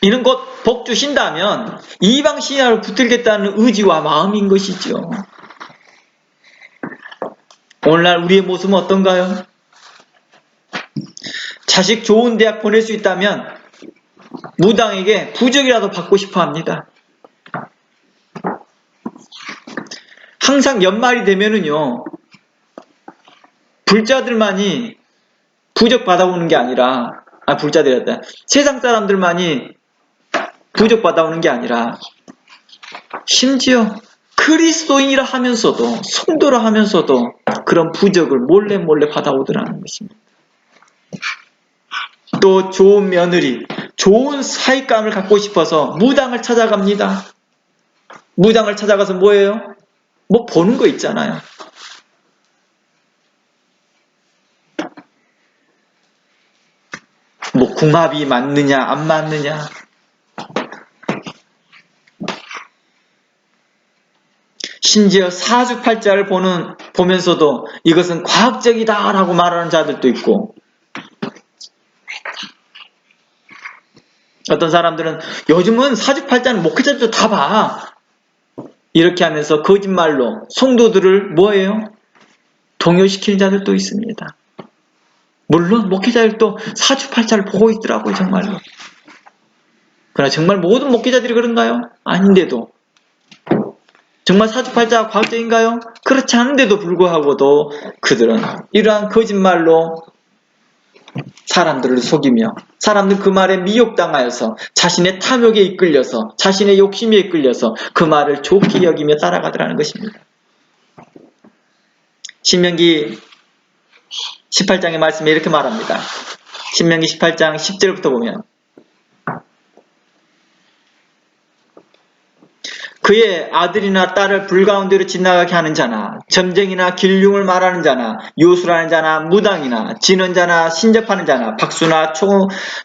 이는 곧 복 주신다면 이방 신앙을 붙들겠다는 의지와 마음인 것이죠. 오늘날 우리의 모습은 어떤가요? 자식 좋은 대학 보낼 수 있다면 무당에게 부적이라도 받고 싶어 합니다. 항상 연말이 되면은요, 불자들만이 부적 받아오는 게 아니라, 불자들이었다. 세상 사람들만이 부적 받아오는 게 아니라, 심지어 그리스도인이라 하면서도, 성도라 하면서도 그런 부적을 몰래 받아오더라는 것입니다. 또 좋은 며느리, 좋은 사익감을 갖고 싶어서 무당을 찾아갑니다. 무당을 찾아가서 뭐예요? 뭐 보는 거 있잖아요. 뭐 궁합이 맞느냐 안 맞느냐, 심지어 사주팔자를 보면서도 이것은 과학적이다 라고 말하는 자들도 있고, 어떤 사람들은 요즘은 사주팔자는 목회자들도 다 봐, 이렇게 하면서 거짓말로 성도들을 뭐예요? 동요시키는 자들도 있습니다. 물론 목회자들도 사주팔자를 보고 있더라고요, 정말로. 그러나 정말 모든 목회자들이 그런가요? 아닌데도 정말 사주팔자가 과학적인가요? 그렇지 않은데도 불구하고도 그들은 이러한 거짓말로 사람들을 속이며 사람들 그 말에 미혹당하여서 자신의 탐욕에 이끌려서 자신의 욕심에 이끌려서 그 말을 좋게 여기며 따라가더라는 것입니다. 신명기 18장의 말씀에 이렇게 말합니다. 신명기 18장 10절부터 보면 그의 아들이나 딸을 불 가운데로 지나가게 하는 자나 점쟁이나 길흉을 말하는 자나 요술하는 자나 무당이나 지는 자나 신접하는 자나 박수나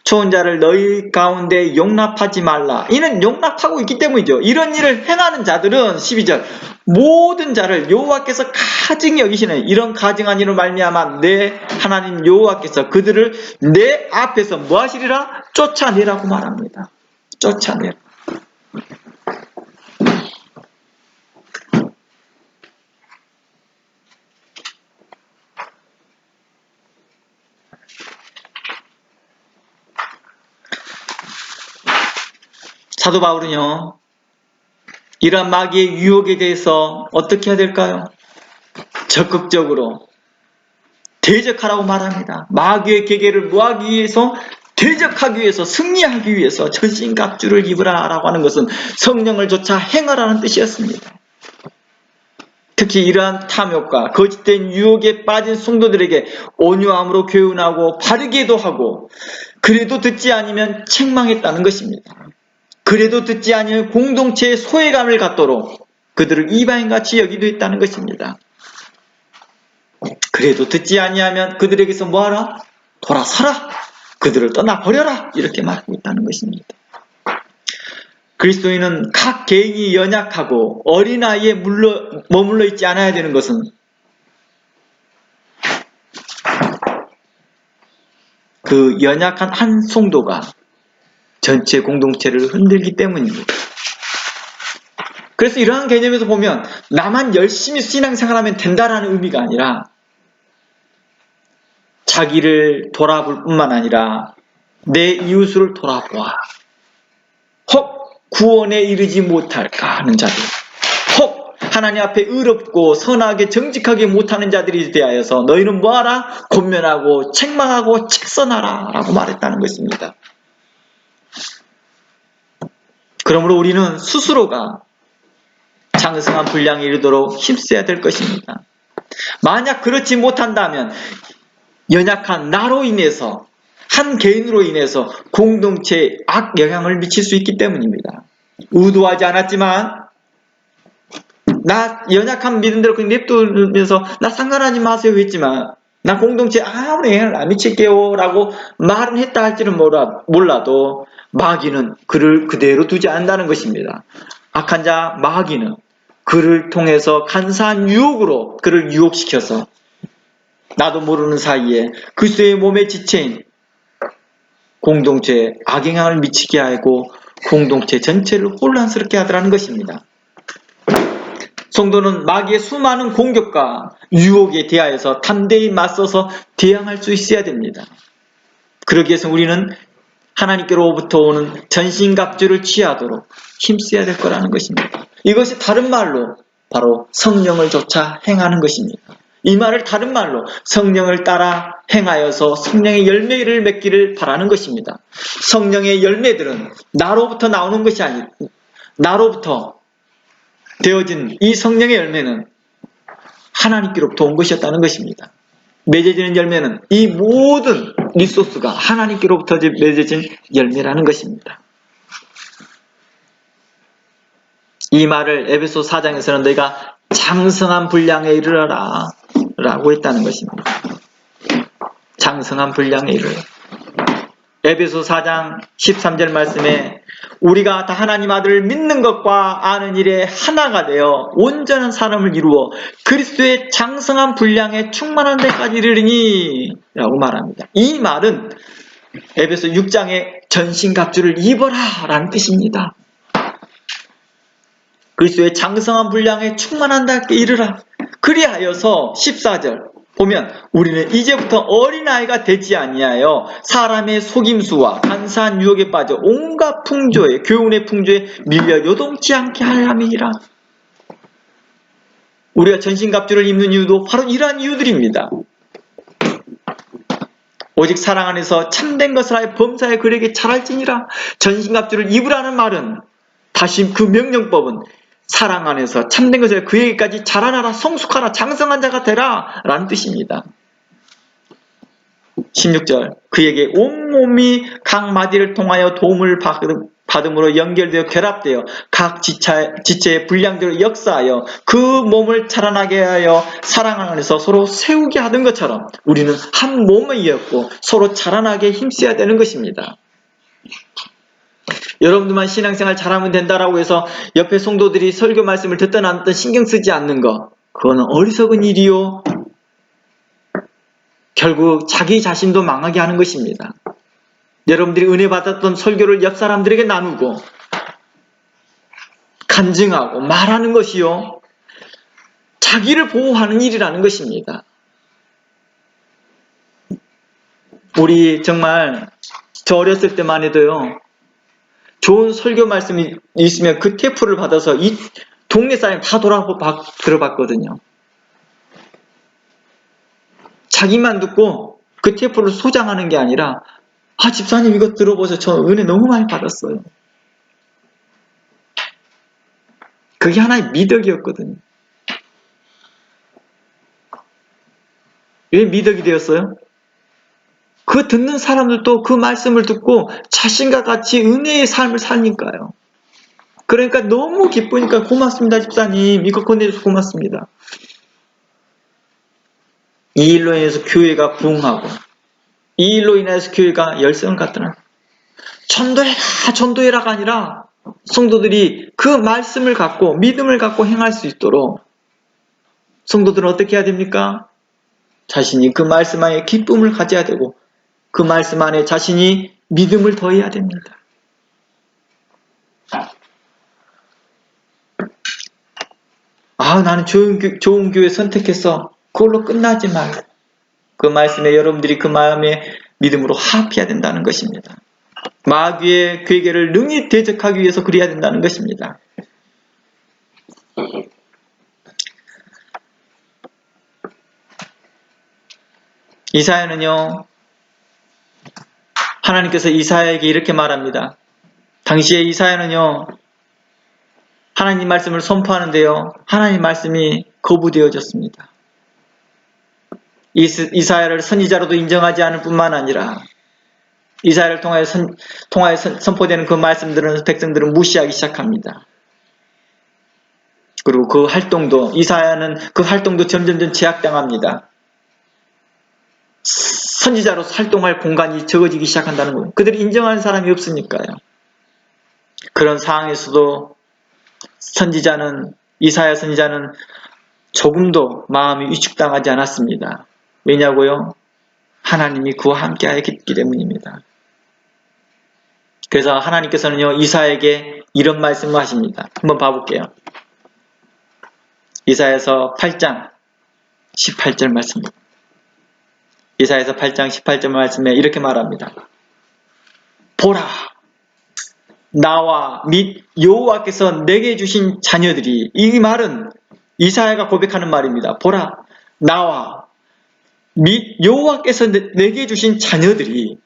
초혼자를 너희 가운데 용납하지 말라. 이는 용납하고 있기 때문이죠. 이런 일을 행하는 자들은 12절 모든 자를 여호와께서 가증히 여기시는 이런 가증한 일을 말미암아 내 하나님 여호와께서 그들을 내 앞에서 뭐하시리라? 쫓아내라고 말합니다. 쫓아내라. 사도 바울은요, 이러한 마귀의 유혹에 대해서 어떻게 해야 될까요? 적극적으로 대적하라고 말합니다. 마귀의 계계를 무하기 위해서, 대적하기 위해서, 승리하기 위해서 전신갑주를 입으라 라고 하는 것은 성령을 조차 행하라는 뜻이었습니다. 특히 이러한 탐욕과 거짓된 유혹에 빠진 성도들에게 온유함으로 교훈하고 바르게도 하고 그래도 듣지 않으면 책망했다는 것입니다. 그래도 듣지 아니하면 공동체의 소외감을 갖도록 그들을 이방인같이 여기도 했다는 것입니다. 그래도 듣지 아니하면 그들에게서 뭐하라? 돌아서라! 그들을 떠나버려라! 이렇게 말하고 있다는 것입니다. 그리스도인은 각 개인이 연약하고 어린아이에 머물러 있지 않아야 되는 것은 그 연약한 한 성도가 전체 공동체를 흔들기 때문입니다. 그래서 이러한 개념에서 보면 나만 열심히 신앙생활하면 된다라는 의미가 아니라 자기를 돌아볼 뿐만 아니라 내 이웃을 돌아보아. 혹 구원에 이르지 못할까 하는 자들, 혹 하나님 앞에 의롭고 선하게 정직하게 못하는 자들이 대하여서 너희는 뭐하라? 권면하고 책망하고 책선하라 라고 말했다는 것입니다. 그러므로 우리는 스스로가 장성한 분량에 이르도록 힘써야 될 것입니다. 만약 그렇지 못한다면 연약한 나로 인해서 한 개인으로 인해서 공동체에 악 영향을 미칠 수 있기 때문입니다. 의도하지 않았지만 나 연약한 믿음대로 그냥 냅두면서 나 상관하지 마세요 했지만 나 공동체에 아무런 영향을 안 미칠게요 라고 말은 했다 할지는 몰라도 마귀는 그를 그대로 두지 않는다는 것입니다. 악한 자 마귀는 그를 통해서 간사한 유혹으로 그를 유혹시켜서 나도 모르는 사이에 그리스도의 몸의 지체인 공동체에 악영향을 미치게 하고 공동체 전체를 혼란스럽게 하더라는 것입니다. 성도는 마귀의 수많은 공격과 유혹에 대하여서 담대히 맞서서 대항할 수 있어야 됩니다. 그러기 위해서 우리는 하나님께로부터 오는 전신갑주를 취하도록 힘써야 될 거라는 것입니다. 이것이 다른 말로 바로 성령을 조차 행하는 것입니다. 이 말을 다른 말로 성령을 따라 행하여서 성령의 열매를 맺기를 바라는 것입니다. 성령의 열매들은 나로부터 나오는 것이 아니고 나로부터 되어진 이 성령의 열매는 하나님께로부터 온 것이었다는 것입니다. 맺어지는 열매는 이 모든 리소스가 하나님께로부터 맺어진 열매라는 것입니다. 이 말을 에베소 4장에서는 너희가 장성한 분량에 이르러라 라고 했다는 것입니다. 장성한 분량에 이르러. 에베소 4장 13절 말씀에 우리가 다 하나님 아들을 믿는 것과 아는 일에 하나가 되어 온전한 사람을 이루어 그리스도의 장성한 분량에 충만한 데까지 이르리니 라고 말합니다. 이 말은 에베소 6장의 전신갑주를 입어라 라는 뜻입니다. 그리스도의 장성한 분량에 충만한 데까지 이르라. 그리하여서 14절 보면 우리는 이제부터 어린아이가 되지 아니하여 사람의 속임수와 간사한 유혹에 빠져 온갖 풍조에 교훈의 풍조에 밀려 요동치 않게 할 함이니라. 우리가 전신갑주를 입는 이유도 바로 이러한 이유들입니다. 오직 사랑 안에서 참된 것을 하여 범사에 그에게 잘할지니라. 전신갑주를 입으라는 말은, 다시 그 명령법은 사랑 안에서 참된 것을 그에게까지 자라나라, 성숙하라, 장성한 자가 되라 라는 뜻입니다. 16절, 그에게 온몸이 각 마디를 통하여 도움을 받음으로 연결되어 결합되어 각 지체의 분량들을 역사하여 그 몸을 자라나게 하여 사랑 안에서 서로 세우게 하던 것처럼 우리는 한 몸이었고 서로 자라나게 힘써야 되는 것입니다. 여러분들만 신앙생활 잘하면 된다라고 해서 옆에 성도들이 설교 말씀을 듣든 안 듣든 신경 쓰지 않는 것, 그거는 어리석은 일이요, 결국 자기 자신도 망하게 하는 것입니다. 여러분들이 은혜 받았던 설교를 옆 사람들에게 나누고 간증하고 말하는 것이요, 자기를 보호하는 일이라는 것입니다. 우리 정말 저 어렸을 때만 해도요, 좋은 설교 말씀이 있으면 그 테이프를 받아서 이 동네 사람 다 들어봤거든요. 자기만 듣고 그 테이프를 소장하는 게 아니라, 아, 집사님 이거 들어보세요. 저 은혜 너무 많이 받았어요. 그게 하나의 미덕이었거든요. 왜 미덕이 되었어요? 그 듣는 사람들도 그 말씀을 듣고 자신과 같이 은혜의 삶을 사니까요. 그러니까 너무 기쁘니까 고맙습니다, 집사님. 이거 건네줘서 고맙습니다. 이 일로 인해서 교회가 부흥하고, 이 일로 인해서 교회가 열성을 갖더라. 전도해라가 아니라 성도들이 그 말씀을 갖고 믿음을 갖고 행할 수 있도록 성도들은 어떻게 해야 됩니까? 자신이 그 말씀 안에 기쁨을 가져야 되고 그 말씀 안에 자신이 믿음을 더해야 됩니다. 아, 나는 좋은 교회 선택했어. 그걸로 끝나지 말고 그 말씀에 여러분들이 그 마음에 믿음으로 합해야 된다는 것입니다. 마귀의 괴계를 능히 대적하기 위해서 그래야 된다는 것입니다. 이사야는요, 하나님께서 이사야에게 이렇게 말합니다. 당시에 이사야는요, 하나님 말씀을 선포하는데요, 하나님 말씀이 거부되어졌습니다. 이사야를 선지자로도 인정하지 않을 뿐만 아니라 이사야를 통하여 선포되는 그 말씀들은 백성들은 무시하기 시작합니다. 그리고 그 활동도, 이사야는 그 활동도 점점 제약당합니다. 선지자로서 활동할 공간이 적어지기 시작한다는 거예요. 그들이 인정하는 사람이 없으니까요. 그런 상황에서도 이사야 선지자는 조금도 마음이 위축당하지 않았습니다. 왜냐고요? 하나님이 그와 함께 하였기 때문입니다. 그래서 하나님께서는요, 이사야에게 이런 말씀을 하십니다. 한번 봐볼게요. 이사야서 8장 18절 말씀입니다. 이사야서 8장 18절 말씀에 이렇게 말합니다. 보라, 나와 및 여호와께서 내게 주신 자녀들이, 이 말은 이사야가 고백하는 말입니다. 보라, 나와 및 여호와께서 내게 주신 자녀들이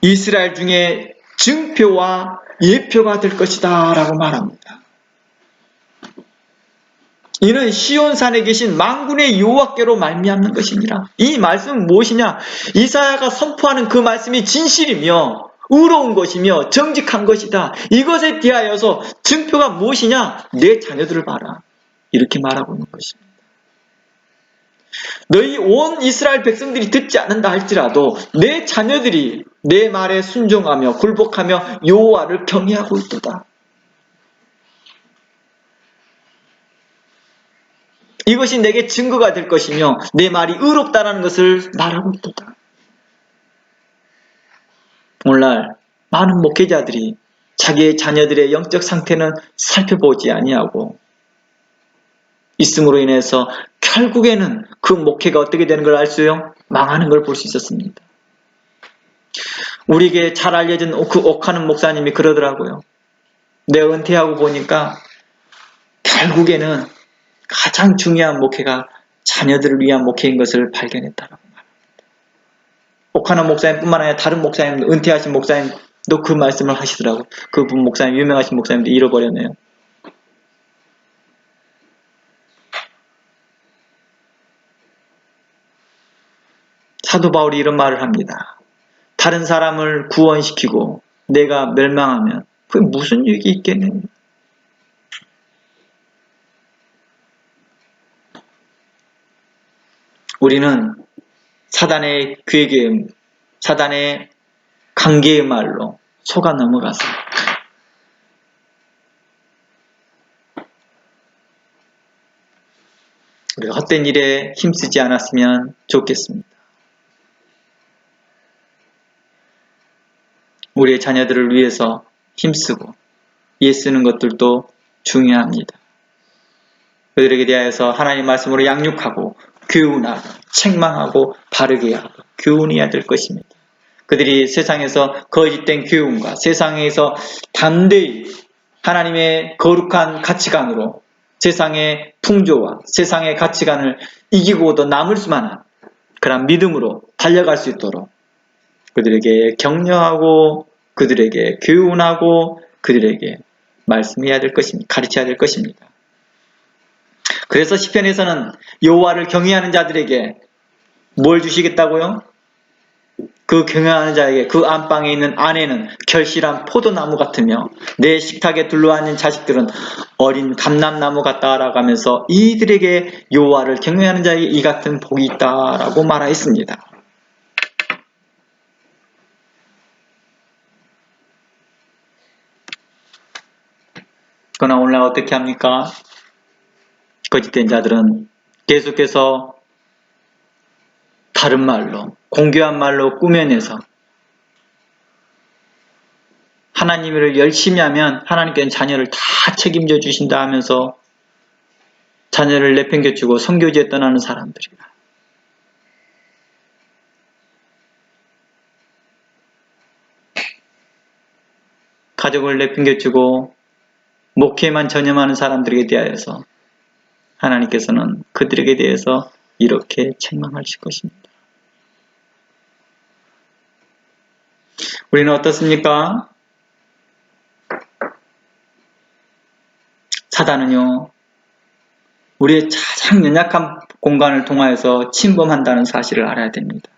이스라엘 중에 증표와 예표가 될 것이다 라고 말합니다. 이는 시온산에 계신 만군의 여호와께로 말미암는 것이니라. 이 말씀은 무엇이냐? 이사야가 선포하는 그 말씀이 진실이며 의로운 것이며 정직한 것이다. 이것에 대하여서 증표가 무엇이냐? 내 자녀들을 봐라. 이렇게 말하고 있는 것입니다. 너희 온 이스라엘 백성들이 듣지 않는다 할지라도 내 자녀들이 내 말에 순종하며 굴복하며 여호와를 경외하고 있도다. 이것이 내게 증거가 될 것이며 내 말이 의롭다라는 것을 말하고 있도다. 오늘날 많은 목회자들이 자기의 자녀들의 영적 상태는 살펴보지 아니하고 있음으로 인해서 결국에는 그 목회가 어떻게 되는 걸 알 수요? 망하는 걸 볼 수 있었습니다. 우리에게 잘 알려진 그 옥하는 목사님이 그러더라고요. 내가 은퇴하고 보니까 결국에는 가장 중요한 목회가 자녀들을 위한 목회인 것을 발견했다라고 말합니다. 오카노 목사님뿐만 아니라 다른 목사님, 은퇴하신 목사님도 그 말씀을 하시더라고. 그분 목사님, 유명하신 목사님도 잃어버렸네요. 사도 바울이 이런 말을 합니다. 다른 사람을 구원시키고 내가 멸망하면 그게 무슨 유익이 있겠느냐. 우리는 사단의 괴계음, 사단의 관계의 말로 속아 넘어가서 우리가 헛된 일에 힘쓰지 않았으면 좋겠습니다. 우리의 자녀들을 위해서 힘쓰고 애쓰는 것들도 중요합니다. 그들에게 대하여서 하나님 말씀으로 양육하고 교훈하고 책망하고 바르게 하고 교훈해야 될 것입니다. 그들이 세상에서 거짓된 교훈과 세상에서 담대히 하나님의 거룩한 가치관으로 세상의 풍조와 세상의 가치관을 이기고도 남을 수만한 그런 믿음으로 달려갈 수 있도록 그들에게 격려하고 그들에게 교훈하고 그들에게 말씀해야 될 것입니다. 가르쳐야 될 것입니다. 그래서 시편에서는 여호와를 경외하는 자들에게 뭘 주시겠다고요? 그 경외하는 자에게 그 안방에 있는 아내는 결실한 포도나무 같으며 내 식탁에 둘러앉은 자식들은 어린 감람나무 같다라고 하면서 이들에게 여호와를 경외하는 자에게 이 같은 복이 있다라고 말하였습니다. 그러나 오늘날 어떻게 합니까? 거짓된 자들은 계속해서 다른 말로 공교한 말로 꾸며내서 하나님을 열심히 하면 하나님께는 자녀를 다 책임져 주신다 하면서 자녀를 내팽개치고 선교지에 떠나는 사람들이야. 가족을 내팽개치고 목회만 전념하는 사람들에게 대하여서 하나님께서는 그들에게 대해서 이렇게 책망하실 것입니다. 우리는 어떻습니까? 사단은요, 우리의 가장 연약한 공간을 통하여서 침범한다는 사실을 알아야 됩니다.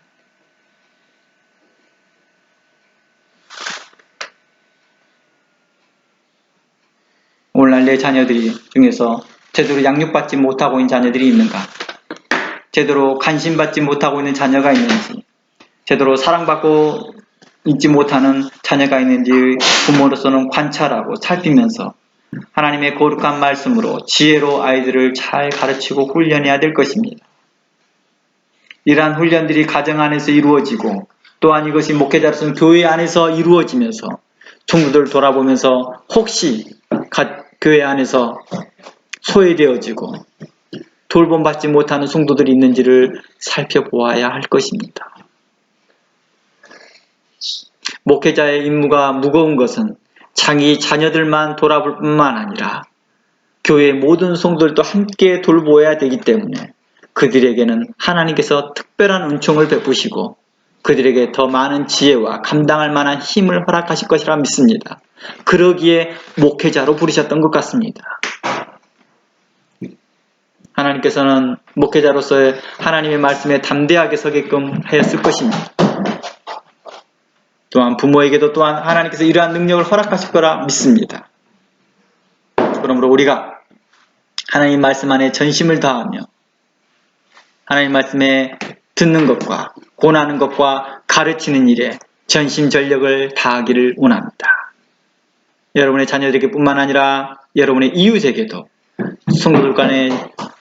오늘날 내 자녀들이 중에서 제대로 양육받지 못하고 있는 자녀들이 있는가? 제대로 관심받지 못하고 있는 자녀가 있는지, 제대로 사랑받고 있지 못하는 자녀가 있는지 부모로서는 관찰하고 살피면서 하나님의 거룩한 말씀으로 지혜로 아이들을 잘 가르치고 훈련해야 될 것입니다. 이러한 훈련들이 가정 안에서 이루어지고 또한 이것이 목회자로서는 교회 안에서 이루어지면서 성도들 돌아보면서 혹시 교회 안에서 소외되어지고 돌봄받지 못하는 성도들이 있는지를 살펴보아야 할 것입니다. 목회자의 임무가 무거운 것은 자기 자녀들만 돌아볼 뿐만 아니라 교회의 모든 성도들도 함께 돌보아야 되기 때문에 그들에게는 하나님께서 특별한 은총을 베푸시고 그들에게 더 많은 지혜와 감당할 만한 힘을 허락하실 것이라 믿습니다. 그러기에 목회자로 부르셨던 것 같습니다. 하나님께서는 목회자로서의 하나님의 말씀에 담대하게 서게끔 하였을 것입니다. 또한 부모에게도 또한 하나님께서 이러한 능력을 허락하실 거라 믿습니다. 그러므로 우리가 하나님 말씀 안에 전심을 다하며 하나님 말씀에 듣는 것과 권하는 것과 가르치는 일에 전심전력을 다하기를 원합니다. 여러분의 자녀들에게 뿐만 아니라 여러분의 이웃에게도 성도들 간의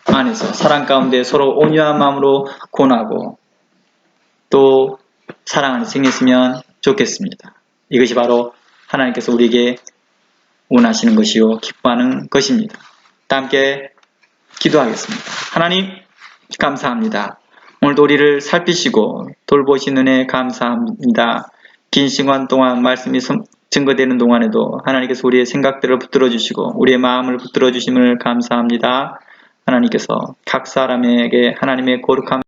안에서 사랑 가운데 서로 온유한 마음으로 권하고 또 사랑 안에 생겼으면 좋겠습니다. 이것이 바로 하나님께서 우리에게 원하시는 것이요 기뻐하는 것입니다. 다 함께 기도하겠습니다. 하나님 감사합니다. 오늘도 우리를 살피시고 돌보시는 은혜 감사합니다. 긴 시간 동안 말씀이 증거되는 동안에도 하나님께서 우리의 생각들을 붙들어 주시고 우리의 마음을 붙들어 주심을 감사합니다. 하나님께서 각 사람에게 하나님의 거룩함